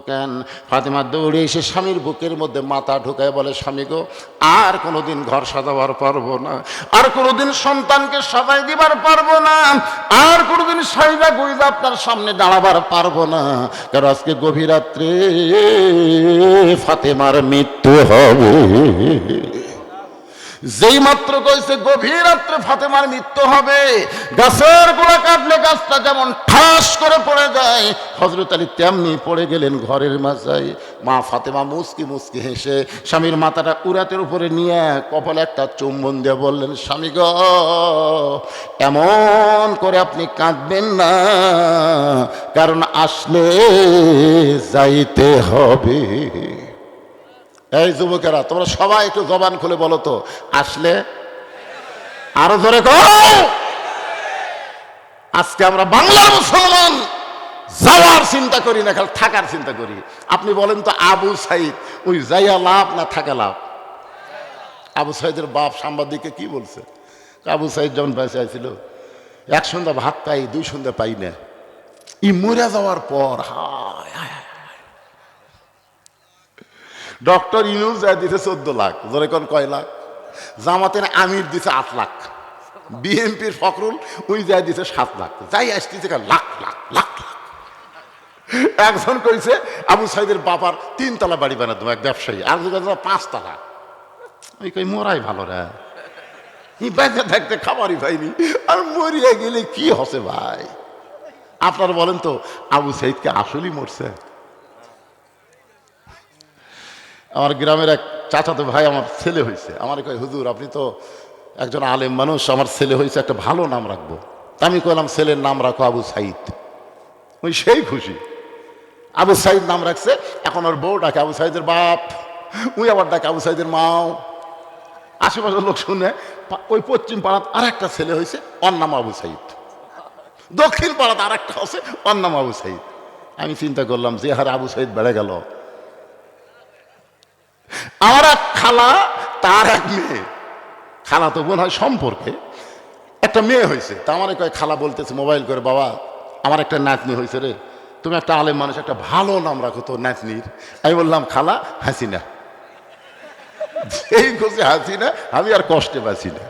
কেন? ফাতেমা দৌড়ে এসে স্বামীর বুকের মধ্যে মাথা ঢুকায় বলে, স্বামী গো, আর কোনোদিন ঘর সাজাবার পারবো না, আর কোনোদিন সন্তানকে সাজাই দিবার পারবো না, আর কোনোদিন সাইজা গুইজা আপনার সামনে দাঁড়াবার পারবো না, কারণ আজকে গভীর রাত্রে ফাতেমার মৃত্যু হবে। যেই মাত্র কইছে গভীর রাত্রে ফাতেমার মৃত্যু হবে, গাছের গোড়া কাটলে গাছটা যেমন ঠাস করে পড়ে যায়, হযরত আলী তেমনি পড়ে গেলেন ঘরের মাঝায়। মা ফাতেমা মুচকি মুচকি হেসে স্বামীর মাথাটা উরাতের উপরে নিয়ে কপালে একটা চুম্বন দিয়ে বললেন, স্বামী গো, এমন করে আপনি কাঁদবেন না, কারণ আসলে যাইতে হবে। এই যুবকেরা, তোমরা সবাই একটু জবান খুলে বলো তো, আসলে? আরো জোরে কও। আজকে আমরা বাংলার মুসলমান যাওয়ার চিন্তা করি না, খালি থাকার চিন্তা করি। আপনি বলেন তো, আবু সাইদ ওই যাইয়া লাভ না থাকা লাভ? আবু সাইদের বাপ সাংবাদিককে কি বলছে? আবু সাইদ যখন বেঁচে আইছিল, এক সন্ধ্যা ভাত পাই, দুই সন্ধ্যা পাই না, ই মরে যাওয়ার পর হায় হায় ডক্টর ইউনূস যায় দিতে 14 লাখ, ধরে কোন কয় লাখ? জামাতের আমির দিছে 8 লাখ, বিএনপির ফখরুল ওই যায় দিছে 7 লাখ, যাই আসতেছে লাখ লাখ লাখ লাখ। একজন কইছে আবু সাইদের বাবার 3 তলা বাড়ি বানা দেবো, এক ব্যবসায়ী, আর 5 তলা। ওই কই মরাই ভালো রে, বেঁচে থাকতে খাবারই পাইনি, আর মরিয়া গেলে কি হসে ভাই? আপনারা বলেন তো, আবু সাইদকে আসলেই মরছে? আমার গ্রামের এক চাচাতো ভাই আমার ছেলে হয়েছে, আমার কয়, হুজুর আপনি তো একজন আলেম মানুষ, আমার ছেলে হয়েছে, একটা ভালো নাম রাখবো। আমি কইলাম, ছেলের নাম রাখো আবু সাইদ। ওই সেই খুশি, আবু সাইদ নাম রাখছে। এখন ওর বউ ডাকে আবু সাইদের বাপ, ওই আবার ডাকে আবু সাইদের মাও। আশেপাশের লোক শুনে, ওই পশ্চিম পাড়াত আর একটা ছেলে হয়েছে, ওর নাম আবু সাইদ। দক্ষিণ পাড়াত আর একটা আছে, ওর নাম আবু সাইদ। আমি চিন্তা করলাম, যে হারে আবু সাইদ বেড়ে গেল। আমার এক খালা, তার এক মেয়ে, খালা তো বোন হয় সম্পর্কে, একটা মেয়ে হয়েছে। তা আমার কয়, খালা বলতেছে মোবাইল করে, বাবা আমার একটা নাতনি হয়েছে রে, তুমি একটা আলেম মানুষ, একটা ভালো নাম রাখো তো নাতনির। আমি বললাম, খালা হাসিনা। এই খুশি হাসিনা, আমি আর কষ্টে বাঁচি না।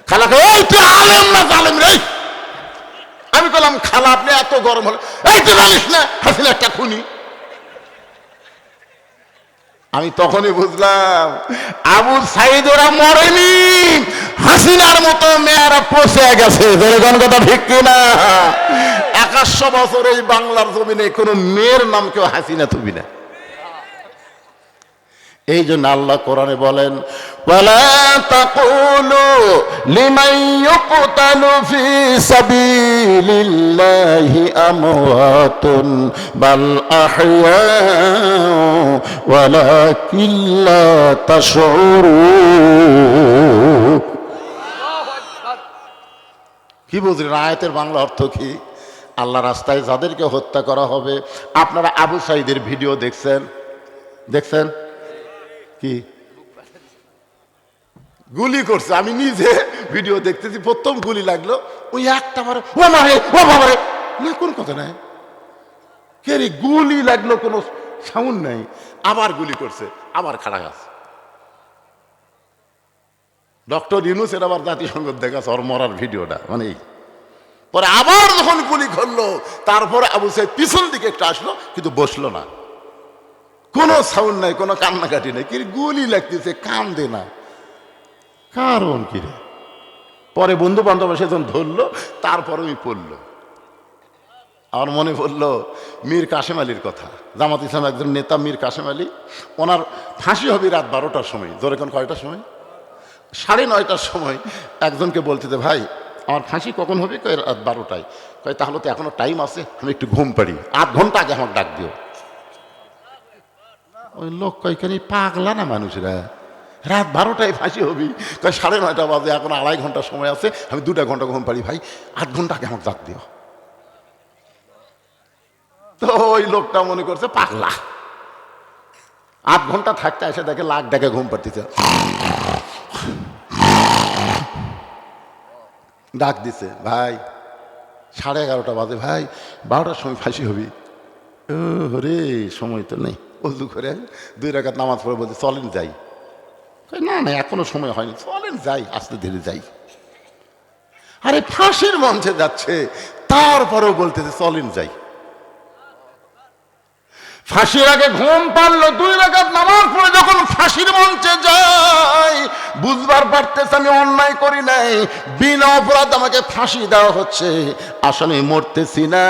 খালাকে, এই তুই আলেম না জালেম রে? আমি বললাম, খালা আপনি এত গরম হলো, এই তুই জানিস না হাসিনা একটা খুনি? আমি তখনই বুঝলাম, আবু সাইদ ওরা মরেনি, হাসিনার মতো মেয়েরা পচে গেছে। যেরকম কথা ঠিক কিনা? 100 বছর এই বাংলার জমিনে কোনো মেয়ের নাম কেউ হাসিনা থুবি না। এই জন্য আল্লাহ কোরআনে বলেন, ওয়ালা তাকুলু লিমান ইউকতালু ফি সাবিলিল্লাহি আমওয়াতুন বাল আহইয়াউ ওয়ালাকিন লা তাশউরুন। কি বুঝলেন আয়াতের বাংলা অর্থ কি? আল্লাহ রাস্তায় যাদেরকে হত্যা করা হবে, আপনারা আবু সাইদের ভিডিও দেখছেন? দেখছেন কি গুলি করছে? আমি নিজে ভিডিও দেখতেছি, প্রথম গুলি লাগলো, ওই একটা মারে, ও মারে, ও বাবারে, না কোন কথা নাই, কে রে গুলি লাগলো, কোনো সাউন্ড নাই, আবার গুলি করছে, আবার খাড়া গেছে। ডক্টর ইউনূসের আবার জাতিসংঘ দেখাচ্ছে ওর মরার ভিডিওটা, মানে পরে আবার যখন গুলি করলো, তারপরে আবু সাইদ পিছন দিকে একটা আসলো, কিন্তু বসলো না, কোনো সাউন্ড নাই, কোনো কান্নাকাটি নাই, কি গুলি লাগতেছে, কান্দে না, কারণ কি রে? পরে বন্ধু বান্ধব এসে যখন ধরলো, তারপরে ওই পড়লো। আমার মনে পড়লো মীর কাসেম আলীর কথা। জামাত ইসলাম একজন নেতা মীর কাসেম আলী, ওনার ফাঁসি হবে রাত 12টার সময়। ধরে কোন কয়টার সময়? 9:30টার সময়। একজনকে বলতে, ভাই আমার ফাঁসি কখন হবে? কয় রাত 12টায়। কয় তাহলে তো এখনো টাইম আছে, আমি একটু ঘুম পাড়ি, 8 ঘন্টা আগে আমাকে ডাক দিও। ওই লোক কয়, কেন পাগলা না মানুষরা, রাত 12টায় ফাঁসি হবি? কয় 9:30 বাজে, এখন 2.5 ঘন্টা সময় আছে, আমি 2 ঘন্টা ঘুম পাড়ি, ভাই 8 ঘন্টা আগে আমাকে ডাক দিও। তো ওই লোকটা মনে করছে পাগলা। 8 ঘন্টা থাকতে এসে দেখে লাখ ডাকে ঘুম পাড়তেছে, ডাক দিছে, ভাই 11:30 বাজে, ভাই 12টার সময় ফাঁসি হবি। রে সময় তো নেই, অজু করে 2 রাকাত নামাজ পড়ে বলতে চলেন যাই। না না এখনো সময় হয়নি, চলেন যাই, আস্তে ধীরে যাই। আরে ফাঁসির মঞ্চে যাচ্ছে, তারপরেও বলতেছে চলেন যাই। ফাঁসির আগে ঘুম পারলো, 2 রাকাত নামাজ পড়ে যখন ফাঁসির মঞ্চে যায়, বুঝবার পারতেছে আমি অন্যায় করি নাই, বিনা অপরাধ আমাকে ফাঁসি দেওয়া হচ্ছে, আসলে মরতেছি না,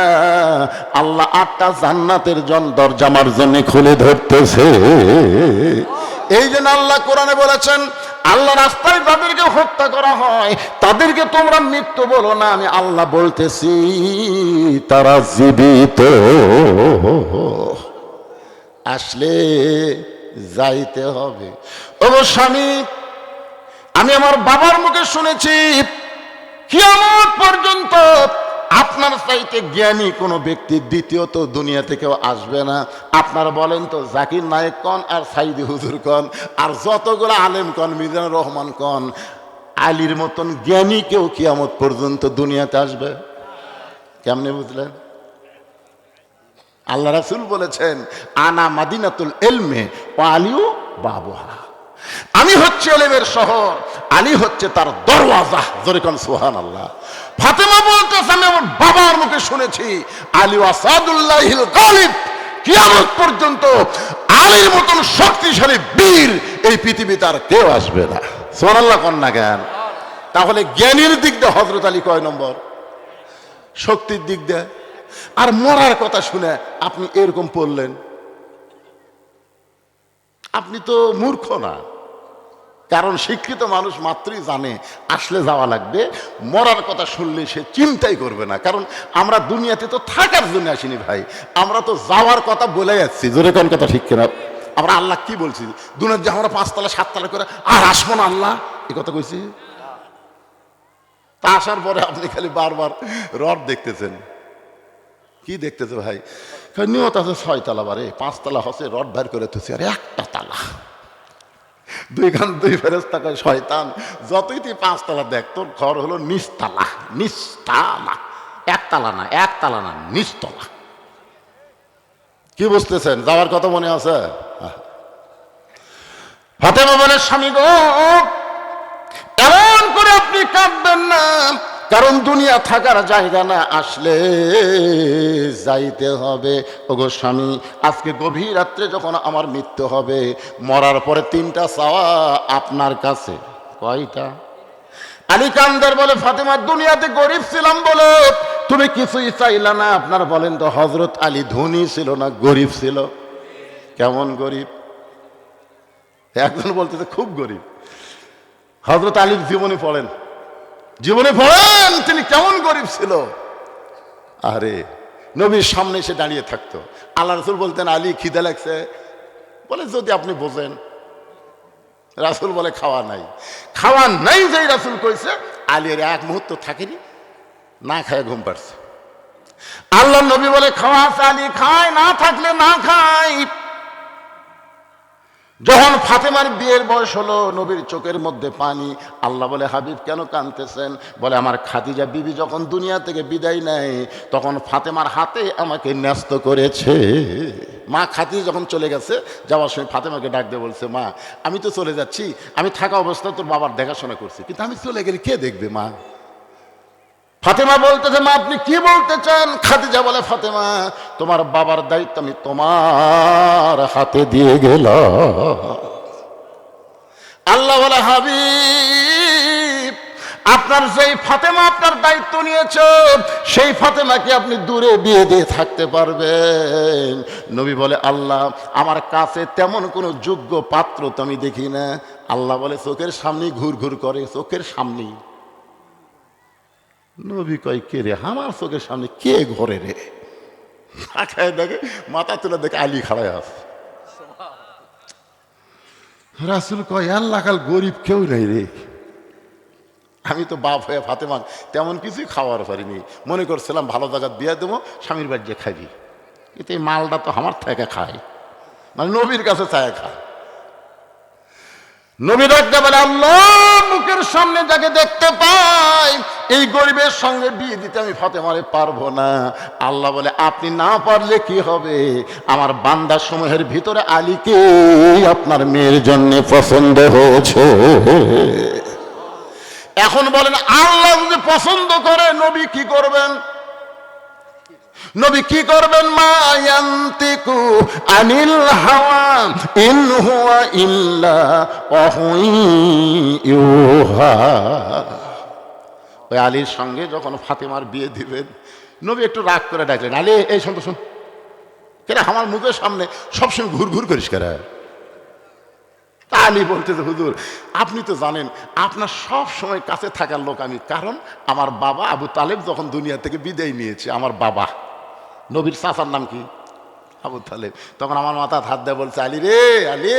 আল্লাহ 8টা জান্নাতের দরজা আমার জন্য খুলে ধরতেছে। এই জন্য আল্লাহ কোরআনে বলেছেন, আল্লাহ রাস্তায় যাদেরকে হত্যা করা হয় তাদেরকে তোমরা মৃত্যু বলো না, আমি আল্লাহ বলতেছি তারা জীবিত। আসলে যাইতে হবে। ও স্বামী, আমি আমার বাবার মুখে শুনেছি কিয়ামত পর্যন্ত আপনার চাইতে জ্ঞানী কোনো ব্যক্তি দ্বিতীয়ত দুনিয়াতে কেউ আসবে না। আপনারা বলেন তো, জাকির নায়েক কন আর সাইদি হুজুর কন আর যতগুলো আলেম কন, মিজানুর রহমান কন, আলীর মতন জ্ঞানী কেউ কিয়ামত পর্যন্ত দুনিয়াতে আসবে? কেমনে বুঝলেন? আল্লাহ রাসূল বলেছেন, আনা মাদিনাতুল ইলমে ওয়া আলিউ বাবুহা, আমি হচ্ছে ইলমের শহর, আলী হচ্ছে তার দরওয়াজা। জোরে কোন সুবহানাল্লাহ। ফাতেমা বলতেছে, আমি আমার বাবার মুখে শুনেছি আলী আসাদুল্লাহিল গালিব, কিয়ামত পর্যন্ত আলীর মতন শক্তিশালী বীর এই পৃথিবীতে আর কেউ আসবে না। সুবহানাল্লাহ কোন না কেন? তাহলে জ্ঞানীর দিক দিয়ে হযরত আলী কয় নম্বর? শক্তির দিক দিয়ে। আর মরার কথা শুনে আপনি এরকম পড়লেন, আপনি তো মূর্খ না। কারণ শিক্ষিত মানুষ মাত্রই জানে আসলে যাওয়া লাগবে, মরার কথা শুনলে সে চিন্তাই করবে না। কারণ আমরা দুনিয়াতে তো থাকার জন্য আসিনি ভাই, আমরা তো যাওয়ার কথা বলে যাচ্ছি। জোরে কোন কথা ঠিক কিনা? আমরা আল্লাহ কি বলছি, দুনিয়াতে আমরা 5 তলা 7 তলা করে আর আসবো না আল্লাহ, এই কথা কইছি। তা আসার পরে আপনি খালি বারবার রড দেখতেছেন। কি দেখতেছে ভাই? নিয়ত আছে 6 তলা, বারে 5 তলা হচ্ছে, রড বাইর করে তুই আর 1টা তালা, 2 ফেরেশতা কয় শয়তান, যতই তুই 5 তলা দেখ, তোর ঘর হলো নিচতলা। নিচতলা, 1 তলা না, 1 তলা না, নিচতলা। কি বুঝতেছেন? যাওয়ার কথা মনে আছে? ফাতেমা বলে, স্বামী গো, এমন করে আপনি কাঁদবেন না, কারণ দুনিয়া থাকার জায়গা না, আসলে যাইতে হবে। ওগো স্বামী, আজকে গভীর রাত্রে যখন আমার মৃত্যু হবে, মরার পরে 3টা চাওয়া আপনার কাছে। কয়টা? আলী কান্দার বলে, ফাতেমা দুনিয়াতে গরিব ছিলাম বলে তুমি কিছুই চাইলা না। আপনার বলেন তো, হযরত আলী ধনী ছিল না গরিব ছিল? কেমন গরিব? একজন বলতেছে খুব গরিব। হযরত আলীর জীবনে পড়েন, জীবনে পড়েন তিনি কেমন গরিব ছিল। আরে নবীর সামনে এসে দাঁড়িয়ে থাকতো, আল্লাহ রাসূল বলতেন, আলী খিদে লাগছে, বলে যদি আপনি বোঝেন। রাসূল বলে খাওয়া নাই। খাওয়া নাই যেই রাসূল কইছে, আলীর 1 মুহূর্ত থাকেনি, না খায় ঘুম পাড়ছে। আল্লাহ নবী বলে খাওয়া আছে, আলী খায়, না থাকলে না খায়। যখন ফাতেমার বিয়ের বয়স হলো, নবীর চোখের মধ্যে পানি। আল্লাহ বলে, হাবিব কেন কাঁদতেছেন? বলে, আমার খাদিজা বিবি যখন দুনিয়া থেকে বিদায় নেয়, তখন ফাতেমার হাতে আমাকে ন্যস্ত করেছে। মা খাদিজা যখন চলে গেছে, যাওয়ার সময় ফাতেমাকে ডাক দিয়ে বলছে, মা আমি তো চলে যাচ্ছি, আমি থাকা অবস্থায় তোর বাবার দেখাশোনা করছি, কিন্তু আমি চলে গেলে কে দেখবে মা? ফাতেমা বলতেছে, মা আপনি কি বলতে চান? খাদিজা বলে, ফাতেমা তোমার বাবার দায়িত্ব আমি তোমার হাতে দিয়ে গেলাম। আল্লাহ বলে, হাবিব আপনার যেই ফাতেমা আপনার দায়িত্ব নিয়েছে, সেই ফাতেমাকে আপনি দূরে বিয়ে দিয়ে থাকতে পারবেন? নবী বলে, আল্লাহ আমার কাছে তেমন কোনো যোগ্য পাত্র তো আমি দেখি না। আল্লাহ বলে, চোখের সামনেই ঘুর ঘুর করে, চোখের সামনেই। নবী কয়, কে রে আমার চোখের সামনে কে ঘরে রে? দেখে মাথা তুলে দেখে আলী খাড়ায় আছে। রাসূল কয়, আল্লাহ কাল গরিব কেউ নেই রে। আমি তো বাপ হয়ে ফাতেমা তেমন কিছুই খাওয়ার পারিনি, মনে করছিলাম ভালো জায়গা দিয়ে দেবো, স্বামীর বাড়ি যে খাবি, কিন্তু এই মালটা তো আমার থেকে খায়, মানে নবীর কাছে চায় খায়। নবী ডাকতে বলে, আল্লাহ, মুখের সামনে যাকে দেখতে পাই এই গরিবের সঙ্গে বিয়ে দিতে আমি ফাতেমারে পারবো না। আল্লাহ বলে, আপনি না পারলে কি হবে, আমার বান্দা সমূহের ভিতরে আলীকে আপনার মেয়ের জন্য পছন্দ হয়েছে। এখন বলেন, আল্লাহ যদি পছন্দ করে নবী কি করবেন? নবী কি করবেন? মা ইয়ান্তিকু আনিল হাওয়া ইন হুয়া ইল্লা ওয়াহয়ুন ইউহা। ওই আলীর সঙ্গে যখন ফাতেমার বিয়ে দিবেন, নবী একটু রাগ করে ডাকলেন, আলী, এই শোন তো, শোন, কেন আমার মুখের সামনে সবসময় ঘুর ঘুর করিস কেন? তা আলী বলতেছে, হুজুর, আপনি তো জানেন আপনার সব সময় কাছে থাকার লোক আমি, কারণ আমার বাবা আবু তালেব যখন দুনিয়া থেকে বিদায় নিয়েছে, আমার বাবা নবীর চাচার নাম কি? আবু তালেব। তখন আমার মাথা হাত দেয়, বলছে, আলী রে, আলী,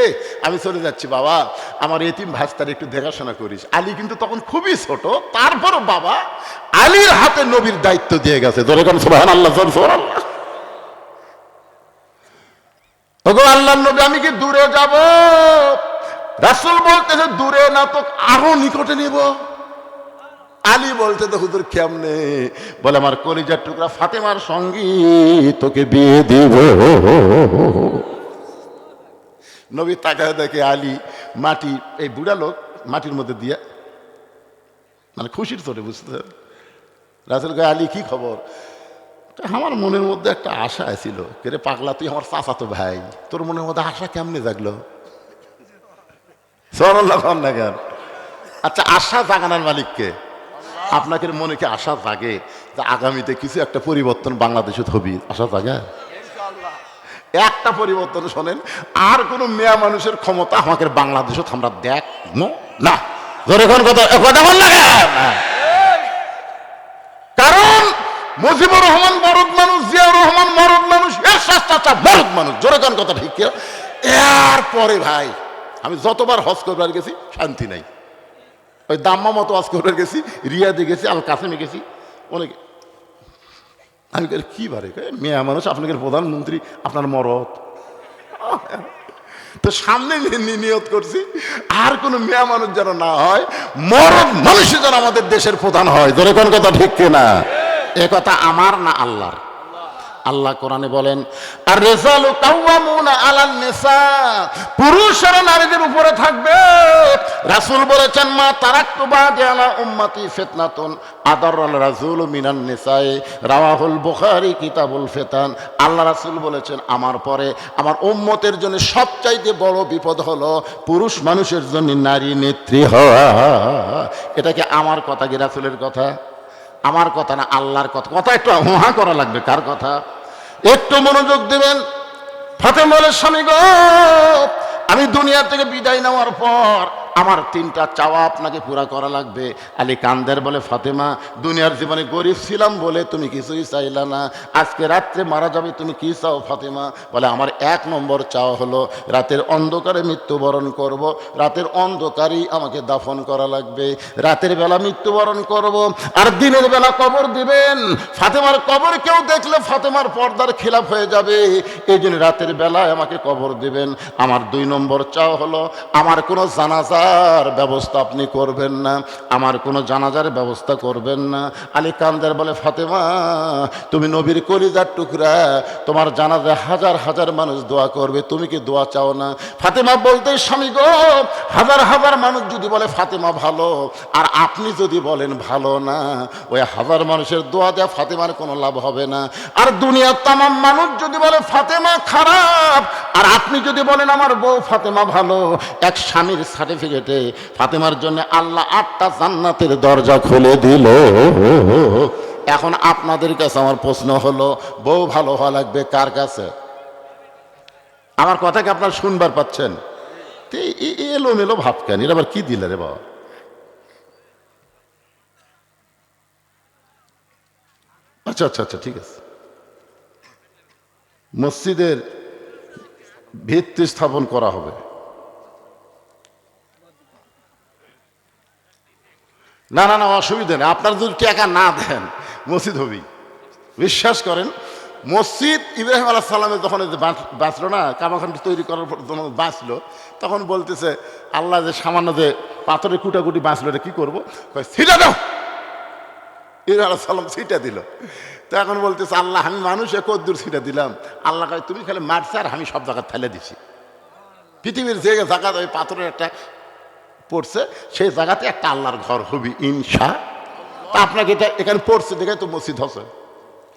আমি চলে যাচ্ছি বাবা, আমার এতিম ভাস্তার একটু দেখাশোনা করিস। আলী কিন্তু তখন খুবই ছোট, তারপরও বাবা আলীর হাতে নবীর দায়িত্ব দিয়ে গেছে। যখন সুবহানাল্লাহ, সুবহানাল্লাহ। ওগো আল্লাহর নবী, আমি কি দূরে যাব? রাসূল বলতেছে, দূরে না তো আরো নিকটে নিব। আলী বলতে, তো হুজুর কেমনে? বলে, আমার কলিজার টুকরা ফাতেমার সঙ্গে তোকে বিয়ে দিব। নবী তাকায় দেখে আলী মাটি, এই বুড়া লোক মাটির মধ্যে দিয়া, মানে খুশির চোটে, বুঝতে। রাসূল কয়, আলী কি খবর? আমার মনের মধ্যে একটা আশা ছিল। কে পাগলা, তুই আমার চাচাতো ভাই, তোর মনের মধ্যে আশা কেমনে জাগলো? সুবহানাল্লাহ না কেন? আচ্ছা, আশা জাগানোর মালিককে? আপনাকে মনে কি আশা জাগে যে আগামীতে কিছু একটা পরিবর্তন বাংলাদেশে হবে? আশা জাগে একটা পরিবর্তন। শোনেন, আর কোন মেয়া মানুষের ক্ষমতা আমাকে বাংলাদেশে আমরা দেখ না। যখন কথা বল না, কারণ মুজিবুর রহমান মরদ মানুষ, জিয়াউর রহমান মরদ মানুষ, এরশাদ চাচা মরদ মানুষ। যখন কথা ঠিক। এরপরে ভাই, আমি যতবার হজ করবার গেছি শান্তি নাই। ওই দাম্মা মতো হজ করবার গেছি, রিয়াদে গেছি, আল কাসেমে গেছি, অনেকে। আমি কি বারে মেয়া মানুষ, আপনাকে প্রধানমন্ত্রী, আপনার মরদ। তো সামনে নিয়ত করছি, আর কোন মেয়া মানুষ যেন না হয়, মরদ মানুষ যেন আমাদের দেশের প্রধান হয়। যখন কথা ঠিক কিনা? এ কথা আমার না আল্লাহর। আল্লাহ কোরআনে বলেন, আর রিজালু কাওয়ামুনা আলান নিসা, পুরুষরা নারীদের উপরে থাকবে। রাসূল বলেছেন, মা তারাকতু বাদি আলা উম্মতি ফিতনাতুন আদাররাল রাসূলু মিনান নিসাই, রাওয়াহুল বুখারী কিতাবুল ফিতান। আল্লাহ রাসূল বলেছেন, আমার পরে আমার উম্মতের জন্য সবচাইতে বড় বিপদ হলো পুরুষ মানুষের জন্য নারী নেত্রী হওয়া। এটা কি আমার কথা কি রাসূলের কথা? আমার কথা না, আল্লাহর কথা। কথা একটু হুহা করা লাগবে। কার কথা? একটু মনোযোগ দিবেন। ফাতেমা বলে, স্বামী গো, আমি দুনিয়া থেকে বিদায় নেওয়ার পর আমার তিনটা চাওয়া আপনাকে পুরা করা লাগবে। আলী কান্দের বলে, ফাতেমা, দুনিয়ার জীবনে গরিব ছিলাম বলে তুমি কিছুই চাইলা না, আজকে রাত্রে মারা যাবে, তুমি কি চাও ফাতেমা? বলে, আমার এক নম্বর চাওয়া হলো রাতের অন্ধকারে মৃত্যুবরণ করব, রাতের অন্ধকারেই আমাকে দাফন করা লাগবে। রাতের বেলা মৃত্যুবরণ করব, আর দিনের বেলা কবর দিবেন। ফাতেমার কবর কেউ দেখলে ফাতেমার পর্দার খিলাফ হয়ে যাবে, এই জন্য রাতের বেলায় আমাকে কবর দিবেন। আমার দুই নম্বর চাওয়া হলো আমার কোনো জানাজা ব্যবস্থা আপনি করবেন না, আমার কোনো জানাজার ব্যবস্থা করবেন না। আলী কান্দের বলে, ফাতেমা, তুমি নবীর কলিজার টুকরা, তোমার জানাজায় হাজার হাজার মানুষ দোয়া করবে, তুমি কি দোয়া চাও না? ফাতেমা বলতে, স্বামী গো, হাজার হাজার মানুষ যদি বলে ফাতেমা ভালো, আর আপনি যদি বলেন ভালো না, ওই হাজার মানুষের দোয়া দেওয়া ফাতেমার কোনো লাভ হবে না। আর দুনিয়ার তামাম মানুষ যদি বলে ফাতেমা খারাপ, আর আপনি যদি বলেন আমার বউ ফাতেমা ভালো, এক স্বামীর সার্টিফিকেটে ফাতেমার জন্য আল্লাহ 8টা জান্নাতের দরজা খুলে দিল। এখন আপনাদের কাছে আমার প্রশ্ন হলো, বউ ভালো হওয়া লাগবে কার কাছে? আমার কথা কি আপনারা শুনবার পাচ্ছেন? এলো মেলো ভাব কেন? এর আবার কি দিলে রে বাবা? আচ্ছা আচ্ছা আচ্ছা, ঠিক আছে। মসজিদের ভিত্তি স্থাপন করা হবে। না না না, অসুবিধা নেই। আপনার যদি টাকা না দেন মসজিদ হবেই, বিশ্বাস করেন। মসজিদ ইব্রাহিম আলাইহিস সালামের যখন বাঁচলো না, কামাখানটি তৈরি করার পর যখন বাঁচলো, তখন বলতেছে আল্লাহ যে সামান্য যে পাথরের কুটাকুটি বাঁচলো এটা কি করবো, ছিটা দাও। ইব্রাহিম আলাইহিস সালাম ছিটা দিল। তো এখন বলতেছে আল্লাহ আমি মানুষ কদ্দুর ছিটা দিলাম, আল্লাহ কয় তুমি খালি মারছে আর আমি সব জায়গা ফেলে দিছি। পৃথিবীর যে জায়গা ওই পাথরের একটা পড়ছে সেই জায়গাতে একটা আল্লাহর ঘর হবি ইনশা। তা আপনাকে এটা এখানে পড়ছে দেখে তো মসজিদ হচ্ছে।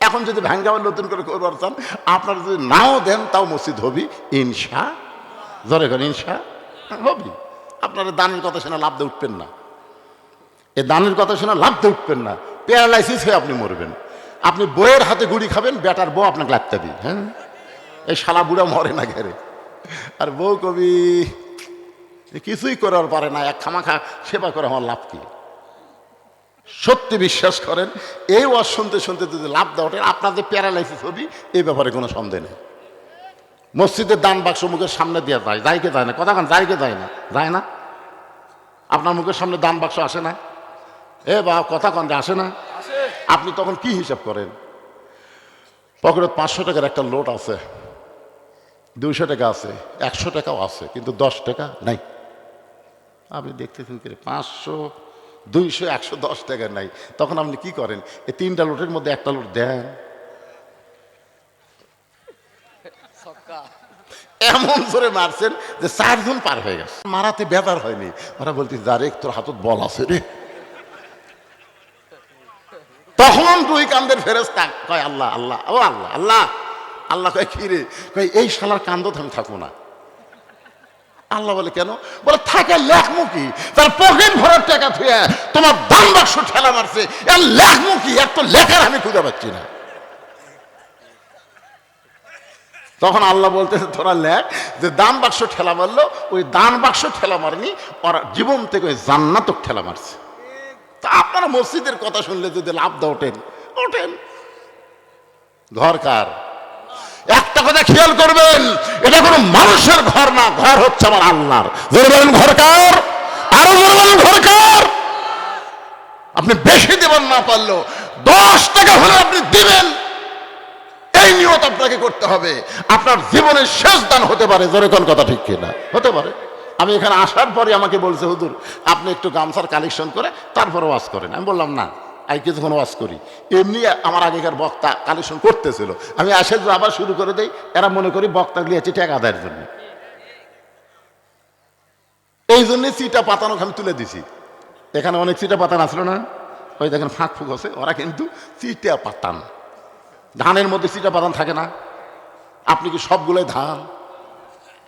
এখন যদি ভাঙ্গা নতুন করে করবার চান, আপনারা যদি নাও দেন তাও মসজিদ হবি ইনশা। জোরে করেন ইনশা হবি। আপনারা দানের কথা শোনা লাভ দিয়ে উঠবেন না, এই দানের কথা শোনা লাভ দিয়ে উঠবেন না। প্যারালাইসিস হয়ে আপনি মরবেন। আপনি বইয়ের হাতে গুড়ি খাবেন, বেটার বউ আপনাকে লাগতে দিই। হ্যাঁ, এই শালা বুড়া মরে না ঘেরে। আর বউ কবি কিছুই করার পারে না, এক খামাখা সেবা করে আমার লাভ কি? সত্যি বিশ্বাস করেন, এই ওয়াজ শুনতে শুনতে যদি লাভ দেওয়া আপনাদের প্যারালাইসিস হবি, এই ব্যাপারে কোনো সন্দেহ নেই। মসজিদের দান বাক্স মুখের সামনে দিয়ে যায়, যাইকে যায় না, কথা কান যাইকে যায় না, যায় না। আপনার মুখের সামনে দান বাক্স আসে না? এ বা কথা কান আসে না? আপনি তখন কি হিসাব করেন? পকেটে 500 টাকার একটা লোট আছে, 200 টাকা আছে, 100 টাকাও আছে, কিন্তু 10 টাকা নাই। আপনি দেখতেছেন কি 500, 200, 110 টাকা নাই। তখন আপনি কি করেন? এই 3টা লোটের মধ্যে একটা লোট দেন, এমন জোরে মারছেন যে 4 জন পার হয়ে গেছে। মারাতে বেদার হয়নি, ওরা বলতে যারে তোর হাতত বল আছে রে। তখন 2 কান্দের ফেরেশতা কয় আল্লাহ আল্লাহ, ও আল্লাহ আল্লাহ। আল্লাহ কয় কি রে? কয় এই শালার কান্দত আমি থাকবো না। আল্লাহ বলে কেন? বলে থাকে লেখমুখী, তার পকেট ভরার টাকা থুয়ে তোমার দান বাক্স ঠেলা মারছে, এর লেখমুখী, এর তো লেখার আমি খুঁজে পাচ্ছি না। তখন আল্লাহ বলতেছে তোরা লেখ, যে দান বাক্স ঠেলা মারলো, ওই দান বাক্স ঠেলা মারেনি, ওরা জীবন থেকে ওই জান্নাতক ঠেলা মারছে। তা আপনারা মসজিদের কথা শুনলে যদি লাভ দা ওঠেন, ওঠেন। ঘর কার? একটা কথা খেয়াল করবেন, এটা কোনো মানুষের ঘর না, ঘর হচ্ছে আমার আল্লাহর। জোরে বলেন ঘর কার? আরো জোরে বলেন ঘর কার? আপনি বেশি দেবেন না পারলেও 10 টাকা হলে আপনি দিবেন, এই নিয়ত আপনাকে করতে হবে। আপনার জীবনের শেষ দান হতে পারে। জোরে কোন কথা ঠিক কিনা? হতে পারে। আমি এখানে আসার পরে আমাকে বলছে হুজুর আপনি একটু গামছার কালেকশন করে তারপরে ওয়াজ করেন। আমি বললাম না, আমি কিছুক্ষণ ওয়াজ করি। এমনি আমার আগেকার বক্তা কালেকশন করতেছিল, আমি আসে আবার শুরু করে দেই। এরা মনে করি বক্তা গিয়েছে টাকা আদায়ের জন্য, এই জন্য চিটা পাতানো আমি তুলে দিছি। এখানে অনেক চিটা পাতান আসলো না, ওই দেখেন ফাঁক ফুক আছে, ওরা কিন্তু চিটা পাতান। ধানের মধ্যে চিটা পাতান থাকে না? আপনি কি সবগুলোই ধান?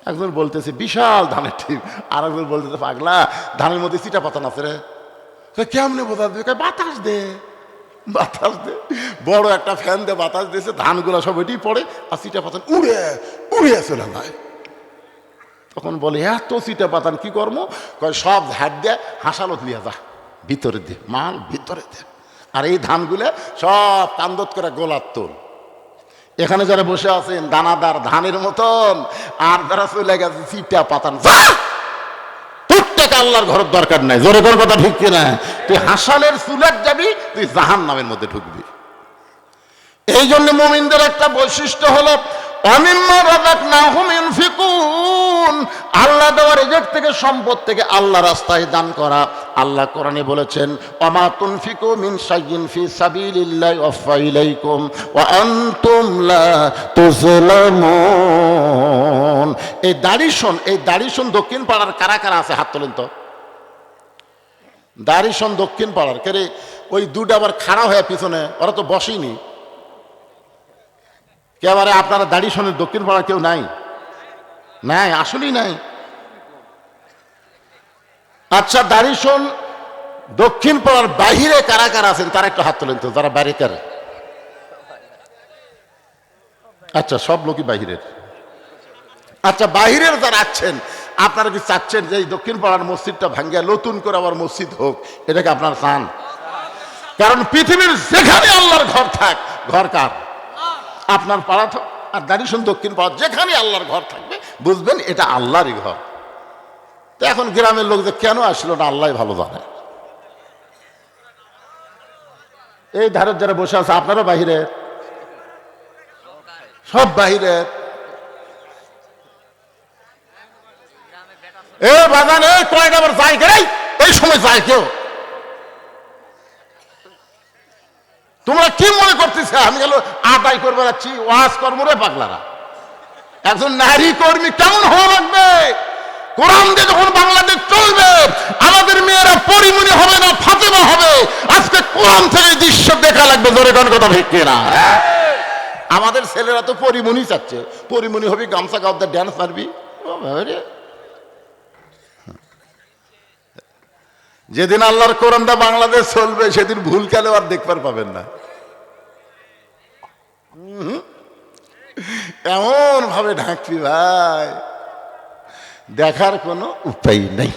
একজন বলতেছে বিশাল ধানের ঠিক, আর একজন বলতেছে পাগলা ধানের মধ্যে চিটা পাতান আছে রে। কেমনে বোঝা দেবে? বাতাস দে, বাতাস দে। বড় একটা ফ্যান দিয়ে বাতাস দিয়েছে, ধানগুলা সব এটি পড়ে আর চিটা পাতান উড়ে উড়ে চলে যায়। তখন বলে এত চিটা পাতান কি কর্ম? কয় সব ঝাড় দিয়ে হাসালত নিয়ে যা, ভিতরে দে মাল, ভিতরে দে। আর এই ধানগুলা সব কান্দত করে গোলার তোল। এখানে যারা বসে আছেন দানাদার ধানের মতন, আর যারা চলে গেছে চিটা পাতান, যা তোর টাকা আল্লাহর ঘরের দরকার নাই। জোরে কোন কথা ঠিক কিনা? তুই হাসালের চুলার যাবি, তুই জাহান্নামের মধ্যে ঢুকবি। এই জন্য মুমিনদের একটা বৈশিষ্ট্য হলো আল্লাহ দেওয়া রিজিক থেকে, সম্পদ থেকে আল্লাহ রাস্তায় দান করা। আল্লাহ কোরআনে বলেছেন ওয়ামা তুনফিকু মিন শাইইন ফি সাবিলিল্লাহি ওয়াফা ইলাইকুম ওয়া আনতুম লা তুযলামুন। এই দাড়িশন দক্ষিণ পাড়ার কারা কারা আছে হাত তোলেন তো। দাড়িশন দক্ষিণ পাড়ার কেরে ওই দুটো আবার খাড়া হয়ে পিছনে, ওরা তো বসেনি। একেবারে আপনারা দাড়ি শোনেন দক্ষিণ পাড়া কেউ নাই? নাই, আসলেই নাই। আচ্ছা দাড়ি শোন দক্ষিণ পাড়ার বাহিরে কারা কারা আছেন তারা একটু হাত তোলেন তো, যারা বাইরে কার। আচ্ছা সব লোকই বাহিরের। আচ্ছা বাহিরের যারা আছেন, আপনারা কি চাচ্ছেন যে এই দক্ষিণ পাড়ার মসজিদটা ভাঙ্গিয়া নতুন করে আবার মসজিদ হোক? এটাকে আপনারা চান? কারণ পৃথিবীর যেখানে আল্লাহর ঘর থাক, ঘর কার? আপনার পাড়া আর দাড়িশন দক্ষিণ পাড়া যেখানে আল্লাহর ঘর থাকবে বুঝবেন এটা আল্লাহরই ঘর। তো এখন গ্রামের লোক যে কেন আসলো না আল্লাহ ভালো জানে। এই ধারের যারা বসে আছে আপনারা বাহিরে, সব বাহিরের। এ বাগান এই কয়েক আবার যাই গে, এই সময় যাই কেউ? তোমরা কি মনে করতেছে আমি গেল আদায় করবে যাচ্ছি? ওয়াজ কর্ম রে পাগলারা। একজন নারী কর্মী কেমন হওয়া লাগবে? কোরআন দিয়ে যখন বাংলাদেশ চলবে, আমাদের মেয়েরা পরিমণি হবে না, ফাতেমা হবে। আজকে কোরআন থেকে দৃশ্য দেখা লাগবে। জোরে কোন কথা ঠিক কিনা? আমাদের ছেলেরা তো পরিমণি চাচ্ছে। পরিমণি হবি, গামছা গাওয়ার ড্যান্স মারবি। যেদিন আল্লাহর কোরআনটা বাংলাদেশ চলবে, সেদিন ভুল খেলেও আর দেখবার পাবেন না। এমন ভাবে ঢাকবি ভাই, দেখার কোনো উপায় নেই।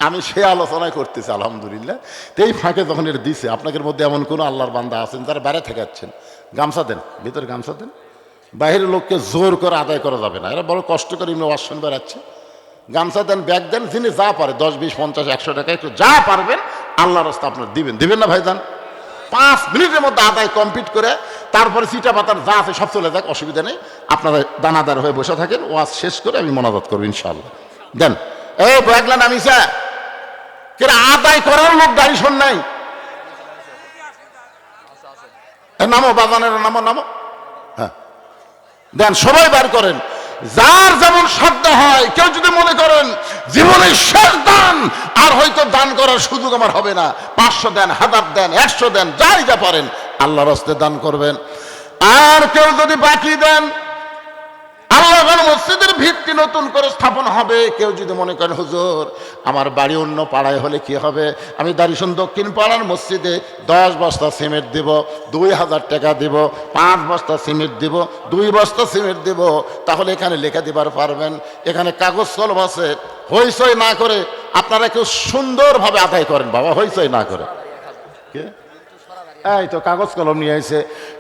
আমি সে আলোচনায় করতেছি আলহামদুলিল্লাহ। তো এই ফাঁকে যখন এটা দিছে, আপনাদের মধ্যে এমন কোনো আল্লাহর বান্দা আছেন যারা বাইরে থেকে যাচ্ছেন, গামছা দেন, ভিতরে গামছা দেন। বাইরের লোককে জোর করে আদায় করা যাবে না, এরা বড় কষ্ট করে এমনি ওয়াজ শুনবে যাচ্ছে। গামছা দেন, ব্যাগ দেন, যিনি যা পারে 10, 20, 50, 100 টাকা একটু যা পারবেন আল্লাহর রাস্তা আপনার দিবেন। দিবেন না ভাইজান? 5 মিনিটের মধ্যে আদায় কমপ্লিট করে তারপরে চিটা পাতার যা আছে সব চলে যাক, অসুবিধা নেই। আপনারা দানাদার হয়ে বসে থাকেন, ওয়াজ শেষ করে আমি মোনাজাত করবো ইনশাআল্লাহ। দেন এই ব্যাগলা নামিসা, কেন আদায় করার লোক দাঁড়ি শোন নাই? নামো বাগানের, নামো নামো। হ্যাঁ দেন, সবাই বার করেন। যার যেমন সাধ্য হয়। কেউ যদি মনে করেন জীবনের শেষ দান, আর হয়তো দান করার সুযোগ আমার হবে না, 500 দেন, 1000 দেন, 100 দেন, যাই যা পারেন আল্লাহর রাস্তায় দান করবেন। আর কেউ যদি বাকি দেন, আল্লাহর মসজিদের ভিত্তি নতুন করে স্থাপন হবে। কেউ যদি মনে করেন হুজুর আমার বাড়ি অন্য পাড়ায় হলে কি হবে, আমি দারিশন দক্ষিণ পাড়ার মসজিদে 10 বস্তা সিমেন্ট দিব, 2000 টাকা দিব, 5 বস্তা সিমেন্ট দিব, 2 বস্তা সিমেন্ট দিব, তাহলে এখানে লেখা দিবার পারবেন। এখানে কাগজ কলম আছে। হইচই না করে আপনারা কেউ সুন্দরভাবে আদায় করেন বাবা, হইচই না করে। এই তো কাগজ কলম নিয়ে আইছে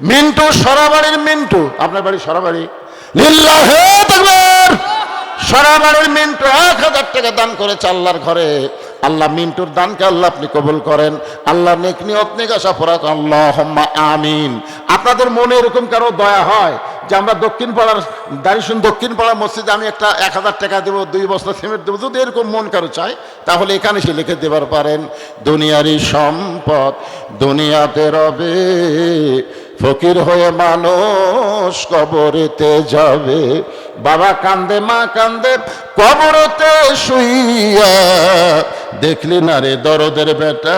মিন্টু, সরাবাড়ির মিন্টু। আপনার বাড়ি সরাবাড়ি? লিল্লাহে তাকবীর। সরাবাড়ির মিন্টু 1000 টাকা দান করেছে আল্লাহর ঘরে। আল্লাহ মিন্টুর দানকে আল্লাহ আপনি কবুল করেন। আল্লাহ নেক নিয়ত নেক আশা পুরা করেন। আল্লাহুম্মা আমিন। আপনাদের মনে এরকম কারো দয়া হয় যে আমরা দক্ষিণ পাড়ার দারিশন দক্ষিণ পাড়ার মসজিদে আমি একটা 1000 টাকা দেবো, 2 বস্তা সিমেন্ট দেবো, যদি এরকম মন কারো চায় তাহলে এখানে সে লিখে দেবার পারেন। দুনিয়ারই সম্পদ দুনিয়াতে রবে, ফকির হয়ে মানুষ কবরেতে যাবে। বাবা কান্দে, মা কান্দে কবরেতে শুইয়া, দেখলি না রে দরদের বেটা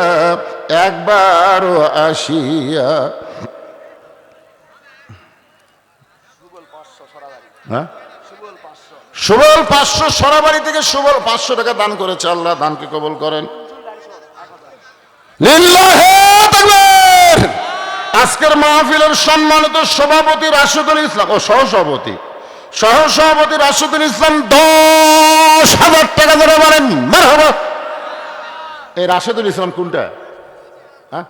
একবারও আসিয়া। হ্যাঁ, সুবল 500 সরাবাড়ি থেকে সুবল 500 টাকা দান করেছে। আল্লাহ দানকে কবুল করেন। লিল্লাহে তাকবীর। আজকের মাহফিলের সম্মানিত সভাপতি রাশেদুল ইসলাম ও সহসভাপতি রাশেদুল ইসলাম 10,000 টাকা ধরে বলেন মারহাবা। এই রাশেদুল ইসলাম কোনটা? হ্যাঁ,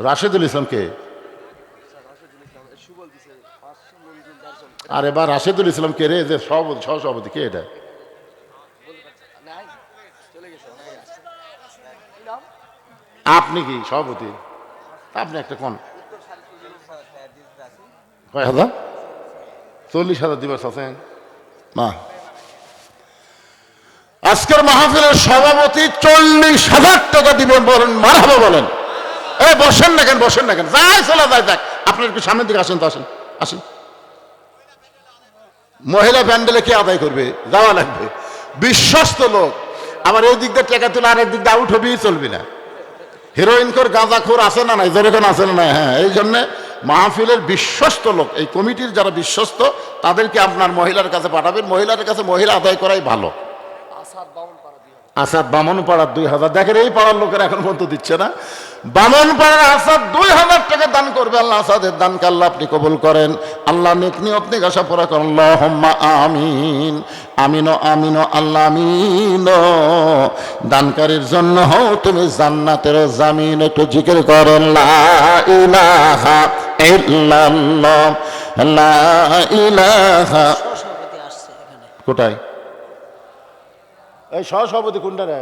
রাশেদুল ইসলাম কে? আরে বা রাশেদুল ইসলাম কে রে? যে সহসভাপতি কে? এটা আপনি কি সভাপতি? আপনি একটা কোন কয় হাজার? 40,000 দিবস আছেন না। আজকের মাহফিলের সভাপতি 40,000 টাকা দিবেন। বলেন মারহাবা বলেন। এই বসেন না কেন, বসেন না কেন, যাই চলে যায় যাক। আপনার একটু সামনের দিকে আসেন তো, আসেন আসেন। মহিলা প্যান্ডেলে কে আদায় করবে? যাওয়া লাগবে। বিশ্বস্ত লোক। আবার এই দিক দিয়ে টাকা তুলে আর এক দিক দিয়ে আউট হবেই চলবি না। হিরোইনখোর গাঁজাখোর আছে না নাই? যেরকম আছে না নাই? হ্যাঁ, এই জন্যে মাহফিলের বিশ্বস্ত লোক, এই কমিটির যারা বিশ্বস্ত তাদেরকে আপনার মহিলার কাছে পাঠাবেন। মহিলার কাছে মহিলা আদায় করাই ভালো। আসাদ বামনপাড়ার 2000। দেখেন এই পাড়ার লোকেরা এখন পর্যন্ত দিচ্ছে না। বামনপাড়ার আসাদ 2000 টাকা দান করবে। আল্লাহ আসাদের দানকে আল্লাহ আপনি কবুল করেন। আল্লাহ নেক নিয়ত নেক আশা পুরা করেন। আল্লাহুম্মা আমিন। আমিনো আমিনো আল্লাহ আমিন। দানকারীর জন্য হও তুমি জান্নাতের জামিন। একটু জিকির করেন লা ইলাহা ইল্লাল্লাহ, লা ইলাহা। কোথায় এই সহসভাপতি কোনটা রে?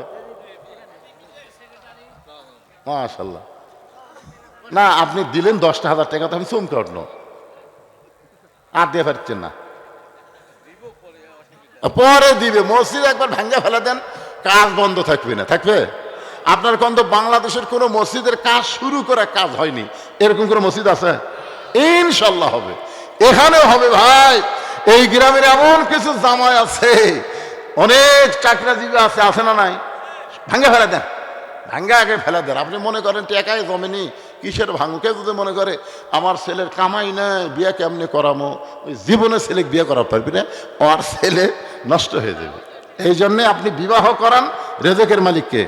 মাশাআল্লাহ। না আপনি দিলেন 10,000 টাকা, তো আমি চমকে উঠল। আর দিয়ে পারছেন না, পরে দিবে। মসজিদ একবার ভাঙ্গা ফেলে দেন, কাজ বন্ধ থাকবে না, থাকবে? আপনার কিন্তু বাংলাদেশের কোনো মসজিদের কাজ শুরু করে কাজ হয়নি এরকম কোনো মসজিদ আছে? ইনশাল্লাহ হবে, এখানেও হবে ভাই। এই গ্রামের এমন কিছু জামাই আছে, অনেক চাকরিজীবী আছে, আছে না নাই? ভাঙ্গা ফেলে দেন, ভাঙ্গা আগে ফেলে দেন। আপনি মনে করেন টেকায় জমেনি, কিসের ভাঙুকে যদি মনে করে আমার ছেলের কামাই নাই, বিয়ে কেমনে করামো, ওই জীবনে ছেলে বিয়ে করা পারবি না, আমার ছেলে নষ্ট হয়ে যাবে। এই জন্যে আপনি বিবাহ করান রেজেকের মালিককে,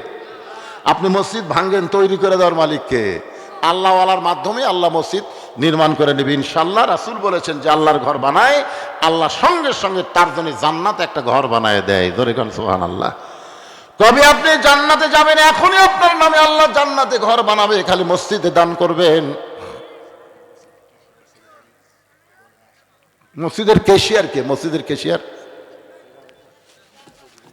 আপনি মসজিদ ভাঙ্গেন তৈরি করে দেওয়ার মালিককে। আল্লাহওয়ালার মাধ্যমে আল্লাহ মসজিদ নির্মাণ করে নেবে ইনশাল্লাহ। রাসূল বলেছেন যে আল্লাহর ঘর বানায়, আল্লাহ সঙ্গে সঙ্গে তার জন্য জান্নাত একটা ঘর বানায় দেয়। ধরে কোন সুবহানাল্লাহ। কবে আপনি জান্নাতে যাবেন? এখনই আপনার নামে আল্লাহ জান্নাতে ঘর বানাবে, খালি মসজিদে দান করবেন। মসজিদের ক্যাশিয়ার কে? মসজিদের ক্যাশিয়ার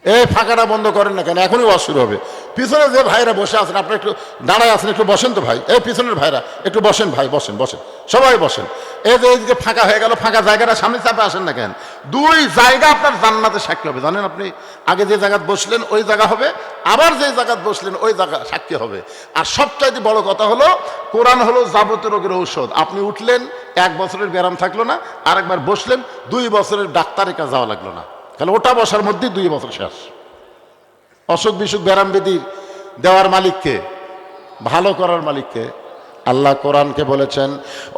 এই ফাঁকাটা বন্ধ করেন না কেন? এখনই ওয়াজ শুরু হবে। পিছনে যে ভাইরা বসে আছেন, আপনারা একটু দাঁড়ায় আছেন, একটু বসেন তো ভাই। এই পিছনের ভাইরা একটু বসেন ভাই, বসেন বসেন, সবাই বসেন। এই যে এইদিকে ফাঁকা হয়ে গেল, ফাঁকা জায়গাটা সামনে চাপে আসেন না কেন? দুই জায়গা আপনার জান্নাতে সাক্ষী হবে, জানেন? আপনি আগে যে জায়গায় বসলেন ওই জায়গা হবে, আবার যে জায়গায় বসলেন ওই জায়গা সাক্ষী হবে। আর সবচাইতে বড় কথা হলো, কোরআন হলো যাবতীয় রোগের ঔষধ। আপনি উঠলেন, 1 বছরের ব্যায়াম থাকলো না, আরেকবার বসলেন, 2 বছরের ডাক্তারের কাছে যাওয়া লাগলো না, তাহলে ওটা বসার মধ্যেই 2 বছর শেষ। অসুখ বিসুখ ব্যারাম বেদি দেওয়ার মালিককে, ভালো করার মালিককে। আল্লাহ কোরআনকে বলেছেন,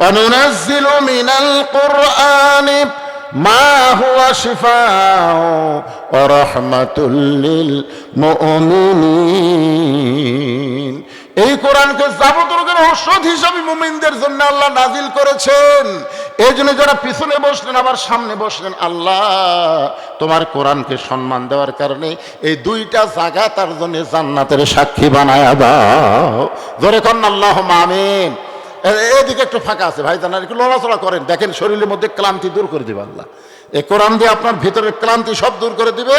অনুনাজ্জিলু মিনাল কুরআনি মা হুয়া শিফাউ ওয়া রাহমাতুল লিল মুমিনিন। এই কোরআনকে যাবতীয় ঔষধ হিসাবে মুমিনদের জন্য আল্লাহ নাজিল করেছেন। এই জন্য যারা পিছনে বসলেন আবার সামনে বসলেন, আল্লাহ তোমার কোরআনকে সম্মান দেওয়ার কারণে এই 2টা জায়গা তার জন্য জান্নাতের সাক্ষী বানায় দাও। জোরে করেন আল্লাহুম্মা আমিন। এদিকে একটু ফাঁকা আছে ভাই, জানার একটু লড়াচড়া করেন, দেখেন শরীরের মধ্যে ক্লান্তি দূর করে দিবে আল্লাহ। এই কোরআন দিয়ে আপনার ভিতরের ক্লান্তি সব দূর করে দিবে।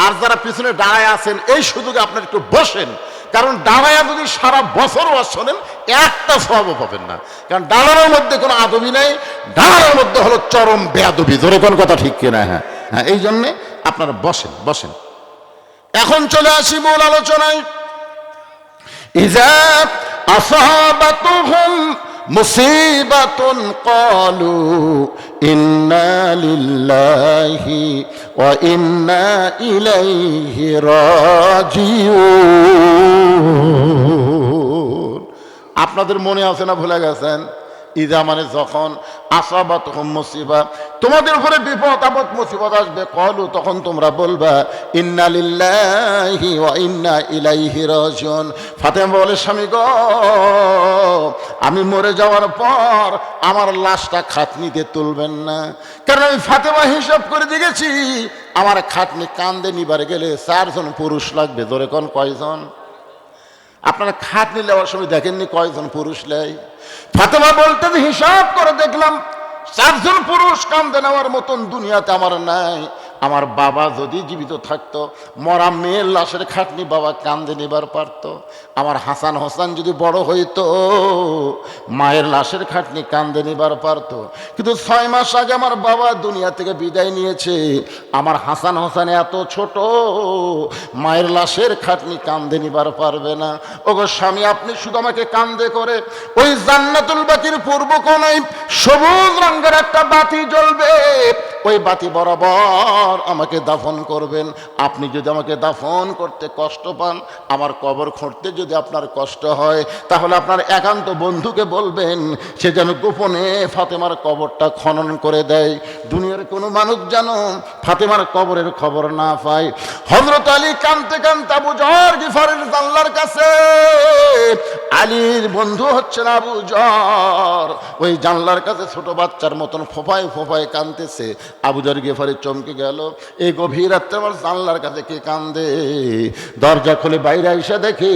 আর যারা পিছনে দাঁড়ায় আছেন, এই সুযোগে আপনার একটু বসেন, কারণ দাঁড়ায়া যদি সারা বছর ওয়াজ শোনেন একটা সওয়াবও পাবেন না। কারণ দাঁড়ানোর মধ্যে কোনো আদবি নাই, দাঁড়ানোর মধ্যে হলো চরম বেয়াদবি। ধরে কোন কথা ঠিক কিনা? হ্যাঁ হ্যাঁ, এই জন্যে আপনারা বসেন বসেন। এখন চলে আসি মূল আলোচনায়। ইজা আসাবাতুহুম মুসিবাতুন ক্বালু ইন্না লিল্লাহি ওয়া ইন্না ইলাইহি রাজিউন। আপনাদের মনে আছে না ভুলে গেছেন? ইজা মানে যখন, আসাবাতুহুম মুসিবা তোমাদের উপরে বিপদ আপদ মুসিবত আসবে, ক্বালু তখন তোমরা বলবা ইন্না লিল্লাহি ওয়া ইন্না ইলাইহি রাজিউন। ফাতেমা বলে, স্বামী গো, আমি মরে যাওয়ার পর আমার লাশটা খাটনিতে তুলবেন না, কারণ আমি ফাতেমা হিসাব করে দেখেছি আমার খাটনি কান্দে নিবার গেলে 4 জন পুরুষ লাগবে। ধরে কোন কয়জন? আপনারা খাটনি নেওয়ার সময় দেখেননি কয়জন পুরুষ নেয়? ফাতেমা বলতেন, হিসাব করে দেখলাম 4 জন পুরুষ কান্দে নেওয়ার মতন দুনিয়াতে আমার নাই। আমার বাবা যদি জীবিত থাকতো, মরা মেয়ের লাশের খাটনি বাবা কান্দে নিবার পারতো। আমার হাসান হোসেন যদি বড় হইতো, মায়ের লাশের খাটনি কান্দে নিবার পারতো। কিন্তু 6 মাস আগে আমার বাবা দুনিয়া থেকে বিদায় নিয়েছে। আমার হাসান হোসেন এত ছোট, মায়ের লাশের খাটনি কান্দে নিবার পারবে না। ওগো স্বামী, আপনি শুধু আমাকে কান্দে করে ওই জান্নাতুল বাকির পূর্ব কোণায় সবুজ রঙের একটা বাতি জ্বলবে, ওই বাতি বরাবর আমাকে দাফন করবেন। আপনি যদি আমাকে দাফন করতে কষ্ট পান, আমার কবর খুঁড়তে যদি আপনার কষ্ট হয়, তাহলে আপনার একান্ত বন্ধুকে বলবেন সে যেন গোপনে ফাতেমার কবরটা খনন করে দেয়। দুনিয়ার কোনো মানুষ যেন ফাতেমার কবরের খবর না পায়। হযরত আলী কাঁদতে কাঁদতে আবু যর গিফারের জানলার কাছে, আলীর বন্ধু হচ্ছেন আবু যর, ওই জানলার কাছে ছোট বাচ্চার মতন ফোফায় ফোফায় কাঁদতেছে। আবু যর গিফারি চমকে গেল, এই গভীর রাত্রে আমার জানলার কাছে কে কান্দে? দরজা খুলে বাইরে এসে দেখে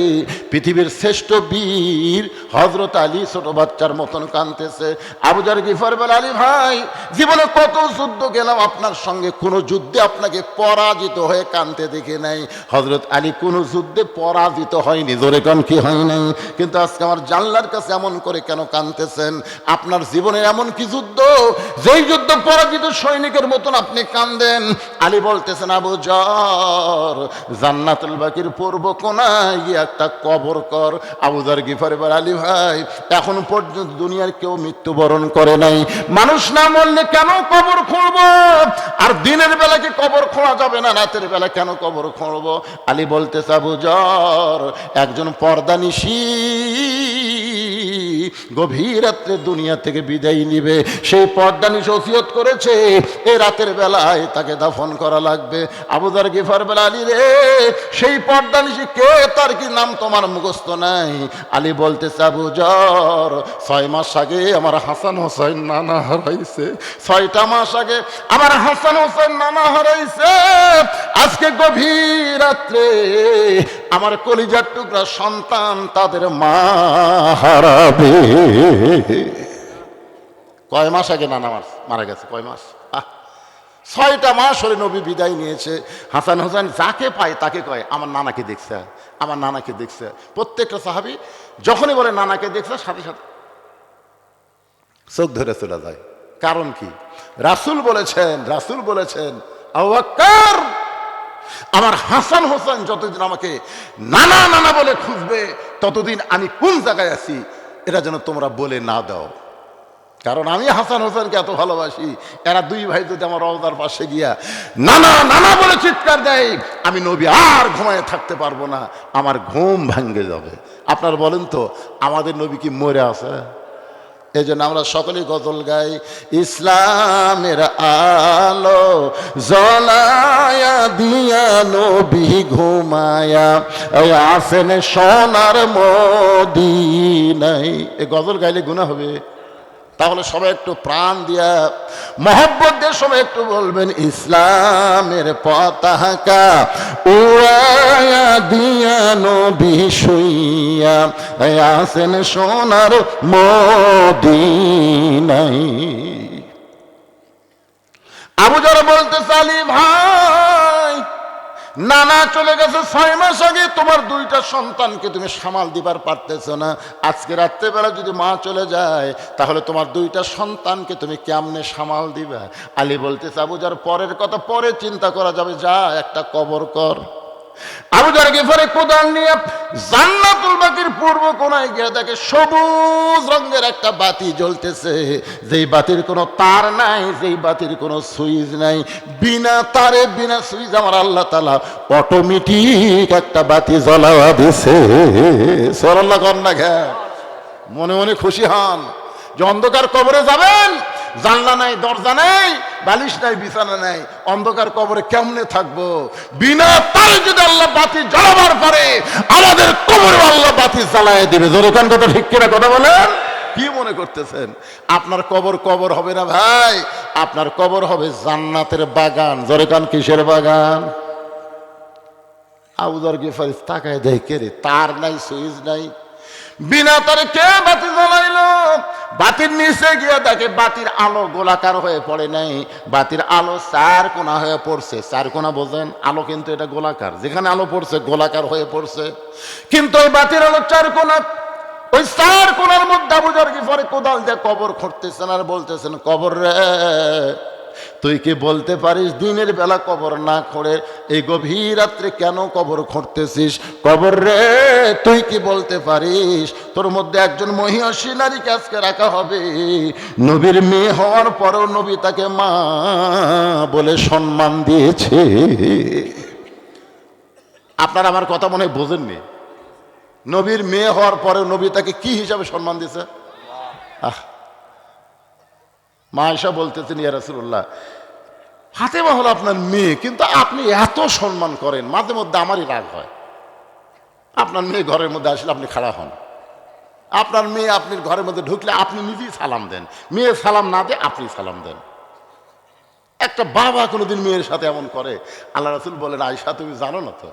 পৃথিবীর শ্রেষ্ঠ বীর হযরত আলী ছোট বাচ্চার মতন কাঁদতেছে। আবু যর গিফার বলে, আলী ভাই, জীবনে কত যুদ্ধ গেলাম আপনার সঙ্গে, কোনো যুদ্ধে আপনাকে পরাজিত হয়ে কাঁদতে দেখে নাই। হযরত আলী কোনো যুদ্ধে পরাজিত হয়নি। জোরে কোন কি হয় নাই? কিন্তু কিন্তু আজকে আমার জানলার কাছে এমন করে কেন কাঁদতেছেন? আপনার জীবনে এমন কি যুদ্ধ, যেই যুদ্ধ পরাজিত সৈনিকের মতন আপনি কাঁদেন? আলী বলতেছেন, আবু যর, জান্নাতুল বাকির পূর্ব কোনায় গিয়ে একটা কবর কর। আবু যর গিফারি বলে, আলী ভাই, এখন পর্যন্ত দুনিয়ার কেউ মৃত্যুবরণ করে নাই, মানুষ না মরলে কেন কবর খুঁড়ব? আর দিনের বেলা কি কবর খোঁড়া যাবে না? রাতের বেলা কেন কবর খুঁড়ব? আলী বলতেছে, আবু যর, একজন পর্দানিশী গভীর রাত্রে দুনিয়া থেকে বিদায় নিবে, সেই পর্দানিশী ওসিয়ত করেছে এই রাতের বেলায় তাকে দাফন করা লাগবে। আবু যর গিফার বলে, আলী রে, সেই পর্দানিশী কে? তার কি নাম তোমার মুখস্থ নাই? আলী বলতেছে, আবু যর, 6 মাস আগে আমার হাসান হোসেন নানা হারাইছে, 6টা মাস আগে আমার হাসান হোসেন নানা হারাইছে। আজকে গভীর রাত্রে আমার কলিজার টুকরা সন্তান তাদের মা হারাবে। কয় মাস আগে নানা মারা গেছে? কয় মাস? 6টা মাস হলে নবী বিদায় নিয়েছে। হাসান হোসেন যাকে পায় তাকে কয়, আমার নানাকে দেখছে, আমার নানাকে দেখছে। প্রত্যেকটা সাহাবী যখনই বলে নানাকে দেখছে, সাথে সাথে চোখ ধরে চলে যায়। কারণ কি? রাসূল বলেছেন, আবু বকর, আমার হাসান হোসেন যতদিন আমাকে নানা নানা বলে খুঁজবে, ততদিন আমি কোন জায়গায় আছি এটা যেন তোমরা বলে না দাও। কারণ আমি হাসান হোসেনকে এত ভালোবাসি, এরা 2 ভাই যদি আমার রওজার পাশে গিয়া নানা নানা বলে চিৎকার দেয়, আমি নবী আর ঘুমায় থাকতে পারবো না, আমার ঘুম ভাঙ্গে যাবে। আপনার বলেন তো, আমাদের নবী কি মরে আছে? এই জন্য আমরা সকলেই গজল গাই, ইসলামের আলো জ্বলায়া দিয়া নবী ঘুমায়া আসেন সোনার মদিনায়। এই গজল গাইলে গুনাহ হবে? তাহলে সবাই একটু প্রাণ দিয়া মহব্বত দিয়ে সবাই একটু বলবেন, ইসলামের পতাকা উড়ায়া দিয়া নবী শুইয়া আসেন সোনার মদিনায়। আবু যর বলতে, আলী ভাই, নানা চলে গেছে 6 মাস আগে, তোমার 2টা সন্তানকে তুমি সামাল দিবার পারতেছ না। আজকে রাত্রেবেলা যদি মা চলে যায়, তাহলে তোমার 2টা সন্তানকে তুমি কেমনে সামাল দিবা? আলী বলতেছে, আবু যর, পরের কথা পরে চিন্তা করা যাবে, যা একটা কবর কর। আবু যর গিফারি কোদাল নিয়ে জান্নাতুল বাকির পূর্ব কোনায় গিয়ে দেখে সবুজ রঙের একটা বাতি জ্বলতেছে, যেই বাতির কোনো তার নাই, যেই বাতির কোনো সুইচ নাই, বিনা তারে বিনা সুইচ আমার আল্লাহ তাআলা অটোমেটিক একটা বাতি জ্বলাওয়া দিছে। সুবহানাল্লাহ কন্যা ঘ্যা মনে মনে খুশি হন যে অন্ধকার কবরে যাবেন, জানলা নাই, দরজা নাই, বালিশ নাই, বিছানা নাই, অন্ধকার কবরে কেমনে থাকবো? বিনা তারে যদি আল্লাহ বাতি জ্বালাবার পারে, আমাদের কবরে আল্লাহ বাতি জ্বালায় দিবে। জোরে কান কথা ঠিক কিনা কথা বলেন? কি মনে করতেছেন আপনার কবর হবে না ভাই? আপনার কবর হবে জান্নাতের বাগান। জোরে কান, কিসের বাগান? আবু যর গিফারি তাকায় দেখে, রে তার নাই, সুইচ নাই, বিনা তারে কে বাতি জ্বালাইলো? বাতির নিচে গিয়ে দেখে বাতির আলো গোলাকার হয়ে পড়ে নাই, বাতির আলো 4 কোণা হয়ে পড়ছে। 4 কোণা বোঝেন? আলো কিন্তু এটা গোলাকার, যেখানে আলো পড়ছে গোলাকার হয়ে পড়ছে, কিন্তু ওই বাতির আলো 4 কোণা। ওই 4 কোণার মধ্যে আবু যর গিফারি কোদাল দিয়ে কবর খুঁড়তেছেন আর বলতেছেন, কবর রে, তুই কি বলতে পারিস দিনের বেলা কবর না খুঁড়ে এই গভীর রাত্রে কেন কবর খুঁড়তেছিস? কবর রে, তুই কি বলতে পারিস তোর মধ্যে একজন মহিষী নারীকে আজকে রাখা হবে, নবীর মেয়ে হওয়ার পরেও নবী তাকে মা বলে সম্মান দিয়েছে। আপনারা আমার কথা মনে বোঝেননি? নবীর মেয়ে হওয়ার পরেও নবী তাকে কি হিসাবে সম্মান দিয়েছে? মা আয়েশা বলতেছেন, ইয়া রাসূলুল্লাহ, ফাতেমা হলো আপনার মেয়ে, কিন্তু আপনি এত সম্মান করেন, মাঝে মধ্যে আমারই রাগ হয়। আপনার মেয়ে ঘরের মধ্যে আসলে আপনি খাড়া হন, আপনার মেয়ে আপনি ঘরের মধ্যে ঢুকলে আপনি নিজেই সালাম দেন, মেয়ে সালাম না দিয়ে আপনি সালাম দেন। একটা বাবা কোনোদিন মেয়ের সাথে এমন করে? আল্লাহ রাসূল বলেন, আয়েশা, তুমি জানো না তো,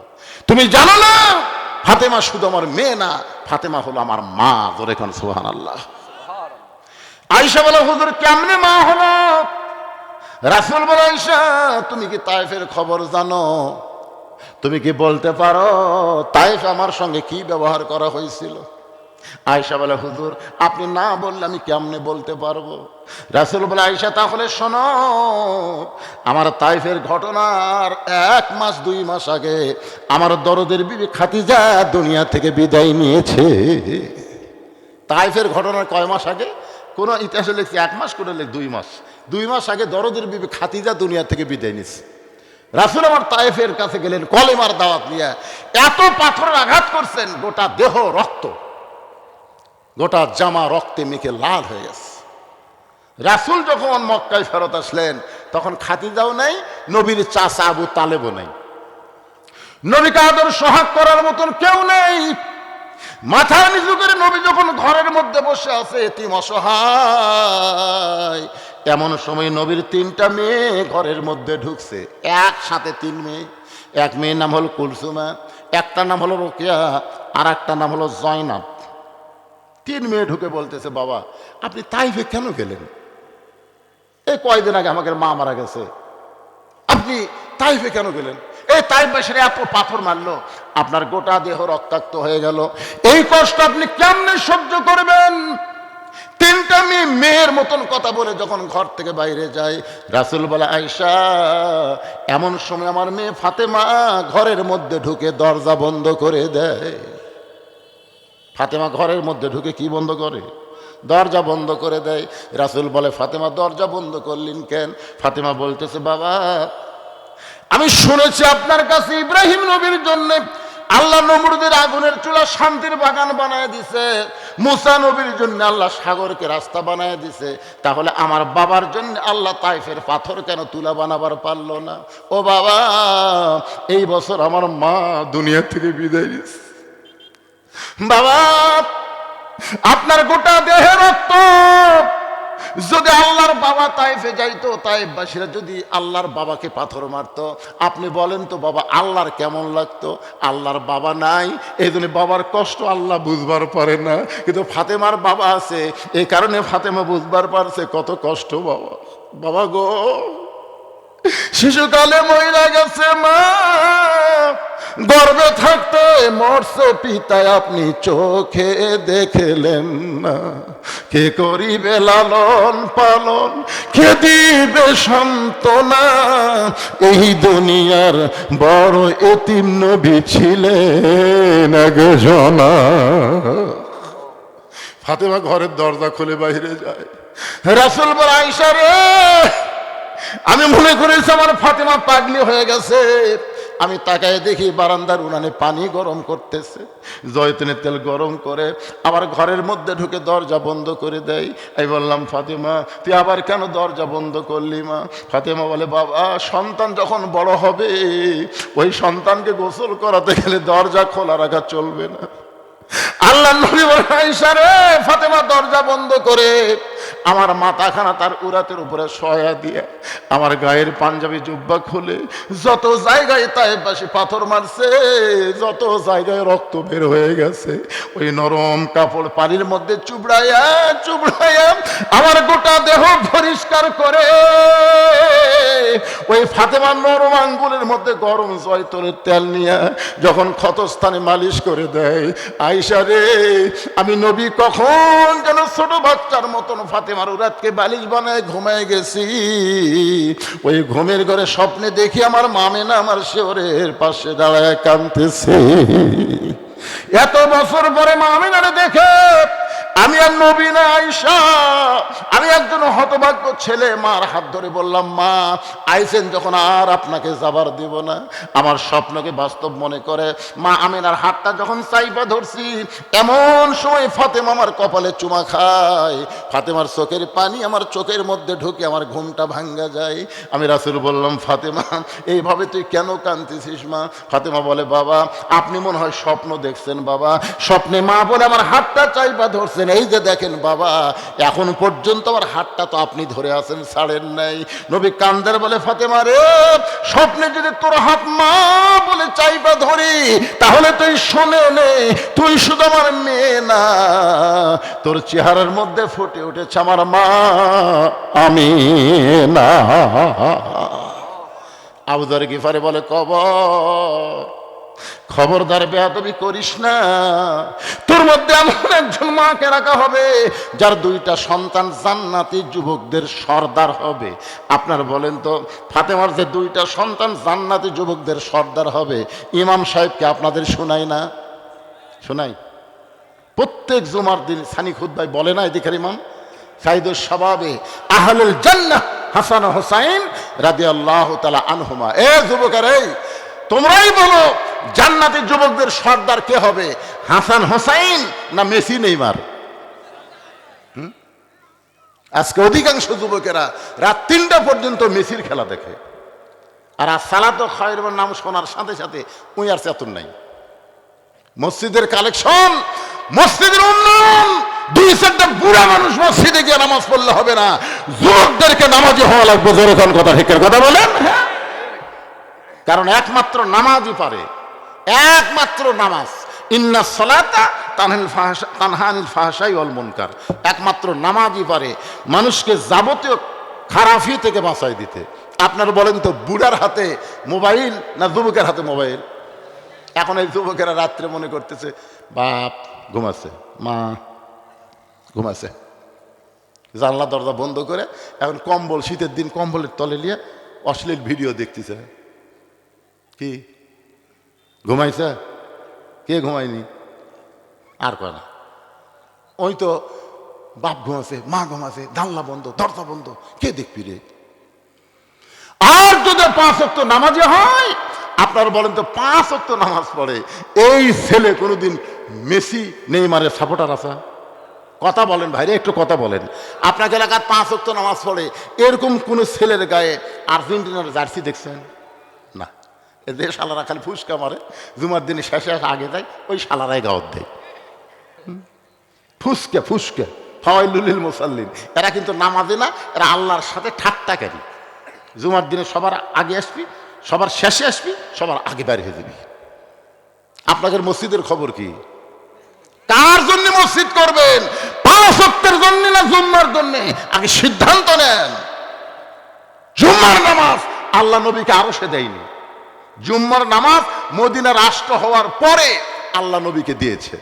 তুমি জানো না ফাতেমা শুধু আমার মেয়ে না, ফাতেমা হলো আমার মা। জোরে কোন সুবহানাল্লাহ। আয়েশা বলে, হুজুর কেমনে মা হলো? রাসূল বলে, আয়েশা, তুমি কি তায়েফের খবর জানো? তুমি কি বলতে পারো তায়েফ আমার সঙ্গে কি ব্যবহার করা হয়েছিল? আয়েশা বলে, হুজুর আপনি না বললে আমি কেমনে বলতে পারবো? রাসূল বলে, আয়েশা তাহলে শোনো, আমার তাইফের ঘটনার 1 মাস 2 মাস আগে আমার দরদের বিবি খাদিজা দুনিয়া থেকে বিদায় নিয়েছে। তাইফের ঘটনার কয় মাস আগে? কোন ইতিহাসে লিখছে 1 মাস, কোন লিখ 2 মাস। 2 মাস আগে দরদের বিবি খাদিজা দুনিয়া থেকে বিদায় নিয়েছে। রাসূল আমার তাইফের কাছে গেলেন কলেমার দাওয়াত নিয়ে। এত পাথরের আঘাত করছেন, গোটা দেহ রক্ত, গোটা জামা রক্তে মেখে লাল হয়ে গেছে। রাসূল যখন মক্কায় ফেরত আসলেন তখন খাদিজাও নাই, নবীর চাচা আবু তালেবও নাই, নবীকে আদর সোহাগ করার মতন কেউ নেই। মাথা নিচু করে নবী যখন ঘরের মধ্যে বসে আছে এতিম অসহায়, এমন সময় নবীর 3টা মেয়ে ঘরের মধ্যে ঢুকছে, একসাথে 3 মেয়ে। এক মেয়ের নাম হলো কুলসুমা, একটা নাম হলো রোকেয়া, আর একটা নাম হলো জয়নাব। 3 মেয়ে ঢুকে বলতেছে, বাবা আপনি তাইফে কেন গেলেন? এই কয়দিন আগে আমাকে মা মারা গেছে, আপনি তাইফে কেন গেলেন? এই তাইফবাসীরা এত পাথর মারলো, আপনার গোটা দেহ রক্তাক্ত হয়ে গেল, এই কষ্ট আপনি কেমনে সহ্য করবেন? 3টা মেয়ে মেয়ের মতন কথা বলে যখন ঘর থেকে বাইরে যায়, রাসূল বলে, আয়েশা এমন সময় আমার মেয়ে ফাতেমা ঘরের মধ্যে ঢুকে দরজা বন্ধ করে দেয়। ফাতেমা ঘরের মধ্যে ঢুকে কি বন্ধ করে? দরজা বন্ধ করে দেয়। রাসূল বলে, ফাতেমা দরজা বন্ধ করলেন কেন? ফাতেমা বলতেছে, বাবা আমি শুনেছি আপনার কাছে ইব্রাহিম নবীর জন্য আল্লাহ নমরুদের আগুনের চুলা শান্তির বাগান বানায় দিছে, মুসা নবীর জন্য আল্লাহ সাগরকে রাস্তা বানায় দিছে, তাহলে আমার বাবার জন্য আল্লাহ তাইফের পাথর কেন তুলা বানাবার পারলো না? ও বাবা এই বছর আমার মা দুনিয়া থেকে বিদায় নিয়েছে। বাবা আপনার গোটা দেহের রক্ত যদি আল্লাহর বাবা তাইফে যাইতো, তাইফবাসীরা যদি আল্লাহর বাবাকে পাথর মারতো, আপনি বলেন তো বাবা আল্লাহর কেমন লাগতো? আল্লাহর বাবা নাই, এই জন্য বাবার কষ্ট আল্লাহ বুঝবার পারে না, কিন্তু ফাতেমার বাবা আছে, এই কারণে ফাতেমা বুঝবার পারছে কত কষ্ট। বাবা বাবা গো, শিশুকালে মহিলা গেছে মা, গর্ভে থাকতে মরছে পিতা, আপনি চোখে দেখলেন না, কে করিবে লালন পালন, কে দিবে সান্ত্বনা, এই দুনিয়ার বড় এতিম নবী ছিলেন একজনা। ফাতেমা ঘরের দরজা খুলে বাইরে যায়। রাসূল বলে, আয়েশা রে আমি মনে করেছি আমার ফাতেমা পাগলি হয়ে গেছে। আমি তাকায় দেখি বারান্দার উনানে পানি গরম করতেছে, জয়তুনের তেল গরম করে আবার ঘরের মধ্যে ঢুকে দরজা বন্ধ করে দেয়। আমি বললাম, ফাতেমা তুই আবার কেন দরজা বন্ধ করলি মা? ফাতেমা বলে, বাবা সন্তান যখন বড় হবে ওই সন্তানকে গোসল করাতে গেলে দরজা খোলা রাখা চলবে না। আল্লাহ নবী বলে, আয়েশা রে ফাতেমা দরজা বন্ধ করে আমার মাথাখানা তার উরাতের উপরে শয়া দিয়ে আমার গায়ের পাঞ্জাবি জুব্বা খুলে যত জায়গায় তাইফবাসী পাথর মারছে, যত জায়গায় রক্ত বের হয়ে গেছে, ওই নরম কাপড় পানির মধ্যে চুবড়াইয়া চুবড়াইয়া আমার গোটা দেহ পরিষ্কার করে ওই ফাতেমার নরম আঙ্গুলের মধ্যে গরম জয়তুনের তেল নিয়ে যখন ক্ষতস্থানে মালিশ করে দেয়, আয়েশা রে আমি নবী কখন যেন ছোট বাচ্চার মতন ফাতেমার উরাতকে বালিশ বানায় ঘুমায় গেছি। ওই ঘুমের ঘরে স্বপ্নে দেখি আমার মামেনা আমার শেওরের পাশে দাঁড়ায় কাঁদতেছে। এত বছর পরে মামেনারে দেখে আমি আর নবী না আয়েশা, আমি একজন হতভাগ্য ছেলে। মার হাত ধরে বললাম, মা আইছেন যখন আর আপনাকে যাবার দিব না। আমার স্বপ্নকে বাস্তব মনে করে মা আমিনার হাতটা যখন চাইপা ধরছি, এমন সময় ফাতেমা আমার কপালে চুমা খায়, ফাতেমার চোখের পানি আমার চোখের মধ্যে ঢুকে আমার ঘুমটা ভাঙ্গা যায়। আমি রাসূল বললাম, ফাতেমা এইভাবে তুই কেন কাঁদতেছিস মা? ফাতেমা বলে, বাবা আপনি মনে হয় স্বপ্ন দেখছেন বাবা। স্বপ্নে মা বলে আমার হাতটা চাইপা ধরছেন, এই যে দেখেন বাবা এখন পর্যন্ত আমার হাতটা তো আপনি ধরে আছেন, ছাড়েন নাই। নবী কান্দার বলে, ফাতেমা রে স্বপ্নে যদি তোর হাত মা বলে চাইপা ধরি তাহলে তুই শুনে নে, তুই শুধু আমার মেয়ে না, তোর চেহারার মধ্যে ফুটে উঠেছে আমার মা আমিনা। আবু যর গিফারি বলে, কবর খবরদার বেয়াদবি করিস না। তোর মধ্যে এমন একজন মাকে রাখা হবে যার দুইটা সন্তান জান্নাতি যুবকদের সর্দার হবে। আপনার বলেন তো, ফাতেমার যে দুইটা সন্তান জান্নাতি যুবকদের সর্দার হবে, ইমাম সাহেবকে আপনাদের শোনাই না? শোনাই। প্রত্যেক জুমার দিন সানি খুতবায় বলে না এদিকের ইমাম, সাইদুস শাবাবে আহলুল জান্নাহ হাসান ও হুসাইন রাদিয়াল্লাহু তাআলা আনহুমা। এ যুবকের, এই তোমরাই বলো জান্নাতি যুবকদের সর্দার কে হবে, হাসান হোসাইন না মেসি নেইমার? আজকে অধিকাংশ যুবকেরা রাত 3টা পর্যন্ত মেসির খেলা দেখে, আর সালাতো খায়রুন নাম শোনার সাথে সাথে উই আর চেতন নাই। মসজিদের কালেকশন, মসজিদের উন্নয়ন, 2-4টা বুড়া মানুষ মসজিদে গিয়ে নামাজ পড়লে হবে না, যুবকদেরকে নামাজি হওয়া লাগবে। যেরকম কথা ঠিক কথা বলেন, কারণ একমাত্র নামাজই পারে, একমাত্র নামাজ। ইন্না সালাতা তানহা আনিল ফাহশাই ওয়াল মুনকার, একমাত্র নামাজই পারে মানুষকে যাবতীয় খারাপি থেকে বাঁচাই দিতে। আপনার বলেন তো, বুড়ার হাতে মোবাইল না যুবকের হাতে মোবাইল? এখন এই যুবকেরা রাত্রে মনে করতেছে বাপ ঘুমাচ্ছে, মা ঘুমাচ্ছে, জানলা দরজা বন্ধ করে এখন কম্বল, শীতের দিন কম্বলের তলে নিয়ে অশ্লীল ভিডিও দেখতেছে। কি ঘুমাইছে? কে ঘুমায়নি? আর কয় না, ওই তো বাপ ঘুমাছে, মা ঘুমাছে, জানলা বন্ধ, দরজা বন্ধ, কে দেখবি রে? আর যদি 5 ওয়াক্ত নামাজি হয়, আপনারা বলেন তো 5 ওয়াক্ত নামাজ পড়ে এই ছেলে কোনোদিন মেসি নেইমারের সাপোর্টার আছে? কথা বলেন ভাইরে, একটু কথা বলেন। আপনার এলাকার 5 ওয়াক্ত নামাজ পড়ে এরকম কোন ছেলের গায়ে আর্জেন্টিনার জার্সি দেখছেন? না। এদের শালারা খালি ফুসকা মারে, জুমার দিনে শেষে আগে যায়, ওই শালারাই গাওয়াত দেয়। ফুসকে ফুসকে ফাওয়াইলুল মুসাল্লিন, এরা কিন্তু নামাজে না, এরা আল্লাহর সাথে ঠাট্টাকারী। জুমার দিনে সবার আগে আসবি, সবার শেষে আসবি, সবার আগে বের হয়ে যাবি। আপনাদের মসজিদের খবর কি? কার জন্য মসজিদ করবেন? 5 ওয়াক্তের জন্য না জুম্মার জন্য? আগে সিদ্ধান্ত নেন। জুম্মার নামাজ আল্লাহ নবীকে আরশে দেয়নি। জুম্মার নামাজ মদিনা রাষ্ট্র হওয়ার পরে আল্লাহ নবীকে দিয়েছে,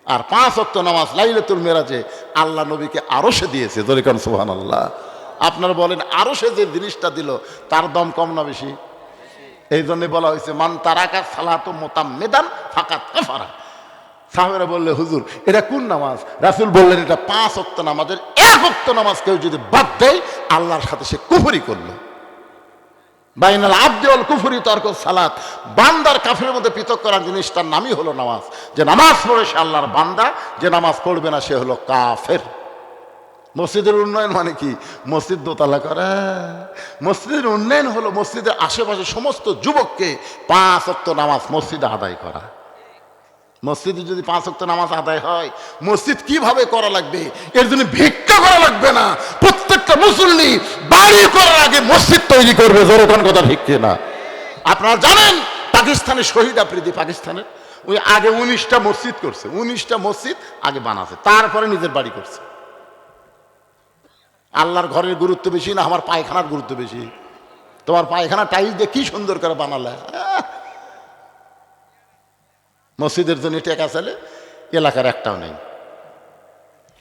আর 5 ওয়াক্ত নামাজ লাইলাতুল মেরাজে আল্লাহ নবীকে আরশে দিয়েছে। জোরে কোন সুবহানাল্লাহ। আপনারা বলেন, আরশে যে জিনিসটা দিল তার দাম কম না বেশি? এই জন্য বলা হয়েছে মান তারাকা সালাতু মুতাম্মিদান ফাকাত কাফারা। সাহাবারা বললে, হুজুর এটা কোন নামাজ? রাসূল বললেন, এটা 5 ওয়াক্ত নামাজের 1 ওয়াক্ত নামাজ কেউ যদি বাদ দেয় আল্লাহর সাথে সে কুফরি করলো। বাইনাল আবদি ওয়াল কুফরি তারকুস সালাত, বান্দার কাফেরের মধ্যে পৃথক করার জিনিস তার নামই হলো নামাজ। যে নামাজ পড়ে সে আল্লাহর বান্দা, যে নামাজ পড়বে না সে হলো কাফের। মসজিদের উন্নয়ন মানে কি? মসজিদ দোতলা করা? মসজিদের উন্নয়ন হলো মসজিদের আশেপাশে সমস্ত যুবককে 5 ওয়াক্ত নামাজ মসজিদে আদায় করা। মসজিদে যদি 5 ওয়াক্ত নামাজ আদায় হয়, মসজিদ কিভাবে করা লাগবে এর জন্য ভিক্ষা করা লাগবে না। প্রত্যেকটা মুসল্লি বাড়ি করার আগে মসজিদ তৈরি করবে। যেরকম কথা ঠিক না? আপনারা জানেন পাকিস্তানের শহীদ আফ্রিদি, পাকিস্তানের ওই আগে 19টা মসজিদ করছে, 19টা মসজিদ আগে বানাছে, তারপরে নিজের বাড়ি করছে। আল্লাহর ঘরের গুরুত্ব বেশি না আমার পায়খানার গুরুত্ব বেশি? তোমার পায়খানা টাইলস দিয়ে কি সুন্দর করে বানালে। মসজিদের জন্য টেকা চালে এলাকার একটাও নেই,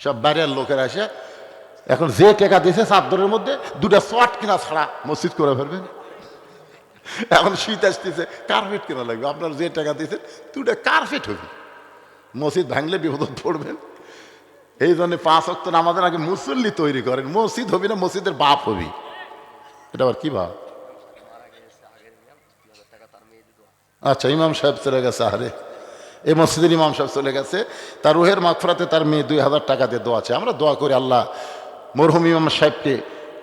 সব বাইরের লোকের আসে। এখন যে টেকা দিয়েছে চাদরের মধ্যে 2টা শর্ট কিনা ছাড়া মসজিদ করে ফেলবেন। এখন শীত আসতেছে, কার্পেট কেনা লাগবে। আপনার যে টাকা দিয়েছেন 2টা কার্পেট হবে, মসজিদ ভাঙলে বিপদ পড়বেন। এই জন্য 5 ওয়াক্ত নামাজের আগে মুসল্লি তৈরি করেন। মসজিদ হবি না, মসজিদের বাপ হবি। এটা আবার কি বাপ? আচ্ছা, ইমাম সাহেব চলে গেছে। আরে এই মসজিদের ইমাম সাহেব চলে গেছে, তার রুহের মাগফিরাতে তার মেয়ে 2000 টাকা দিয়ে দোয়া আছে। আমরা দোয়া করি আল্লাহ মরহুম ইমাম সাহেবকে,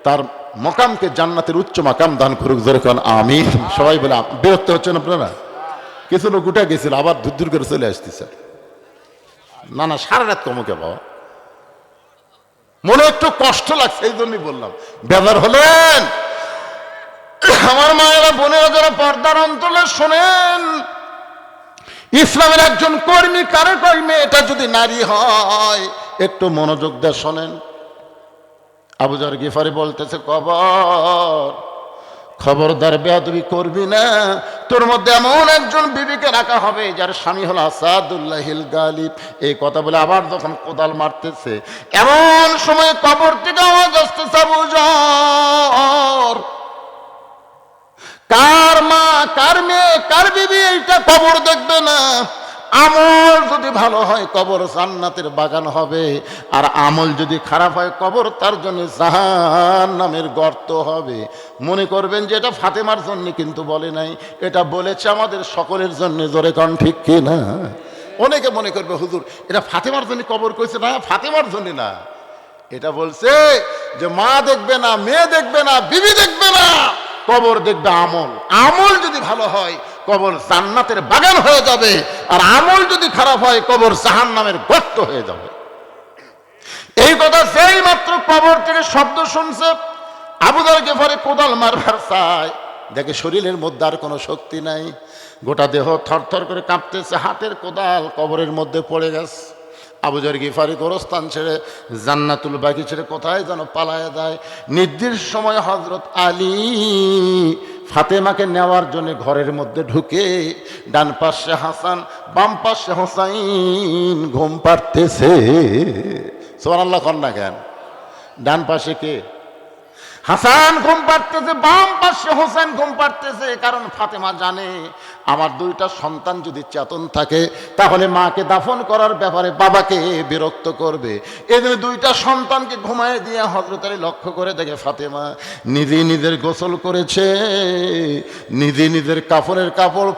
তার মকামকে জান্নাতের উচ্চ মাকাম দান করুক। যেরকম আমিন। সবাই বলে বিরক্ত হচ্ছেন আপনারা? কিছু লোক উঠে গেছিল, আবার দূর করে চলে আসতেছে। না না, সারা রাত কমকে বাবা, মনে একটু কষ্ট লাগছে, এই জন্যই বললাম। বেজার হলেন আমার মায়েরা, বোনেরা, যারা পর্দার অন্তরে শোনেন, ইসলামের একজন কর্মী কারে কয়, মেয়েটা যদি নারী হয় একটু মনোযোগ দিয়ে শোনেন। আবু যর গিফারি বলতেছে, খবরদার বেয়াদবি করবি না, তোর মধ্যে এমন একজন বিবিকে রাখা হবে যার স্বামী হলো আসাদুল্লাহিল গালিব। এই কথা বলে আবার যখন কোদাল মারতেছে, এমন সময় কবর থেকে আওয়াজ আসতেছে, আবু যর, কার মা, কার মেয়ে, কার বিবি এইটা কবর দেখবে না? আমল যদি ভালো হয় কবর জান্নাতের বাগান হবে, আর আমল যদি খারাপ হয় কবর তার জন্য জাহান্নামের গর্ত হবে। মনে করবেন যে এটা ফাতেমার জন্য, কিন্তু বলে নাই, এটা বলেছে আমাদের সকলের জন্য। জোরে কন ঠিক কি না? অনেকে মনে করবে হুজুর এটা ফাতেমার জন্য কবর কইছে। না, ফাতেমার জন্য না, এটা বলছে যে মা দেখবে না, মেয়ে দেখবে না, বিবি দেখবে না, কবর দেখবে আমল। আমল যদি ভালো হয় কবর জান্নাতের বাগান হয়ে যাবে, আর আমল যদি খারাপ হয় কবর জাহান্নামের গর্ত হয়ে যাবে। এই কথা সেই মাত্র কবর থেকে শব্দ শুনছে, আবু যর গিফারি কোদাল মারবার চায়, দেখে শরীরের মধ্যে আর কোনো শক্তি নাই, গোটা দেহ থরথর করে কাঁপতেছে, হাতের কোদাল কবরের মধ্যে পড়ে গেছে। আবু যর গিফারি গোরস্থান ছেড়ে, জান্নাতুল বাকি ছেড়ে কোথায় যেন পালায় যায়। নির্দিষ্ট সময় হযরত আলী ফাতেমাকে নেওয়ার জন্য ঘরের মধ্যে ঢুকে, ডান পাশে হাসান, বাম পাশে হোসাইন ঘুম পাড়তেছে। সুবহানাল্লাহ কন না কেন? ডান পাশে কে? হাসান ঘুম পাড়তেছে, বাম পাশে হোসেন ঘুম পাড়তেছে। কারণ ফাতেমা জানে আমার দুইটা সন্তান যদি চেতন থাকে তাহলে মাকে দাফন করার ব্যাপারে বাবাকে বিরক্ত করবে। এই জন্য দুইটা সন্তানকে ঘুমায় দিয়ে হযরত আলী লক্ষ্য করে দেখে ফাতেমা নিজে নিজের গোসল করেছে, নিজে নিজের কাপড়ের কাপড়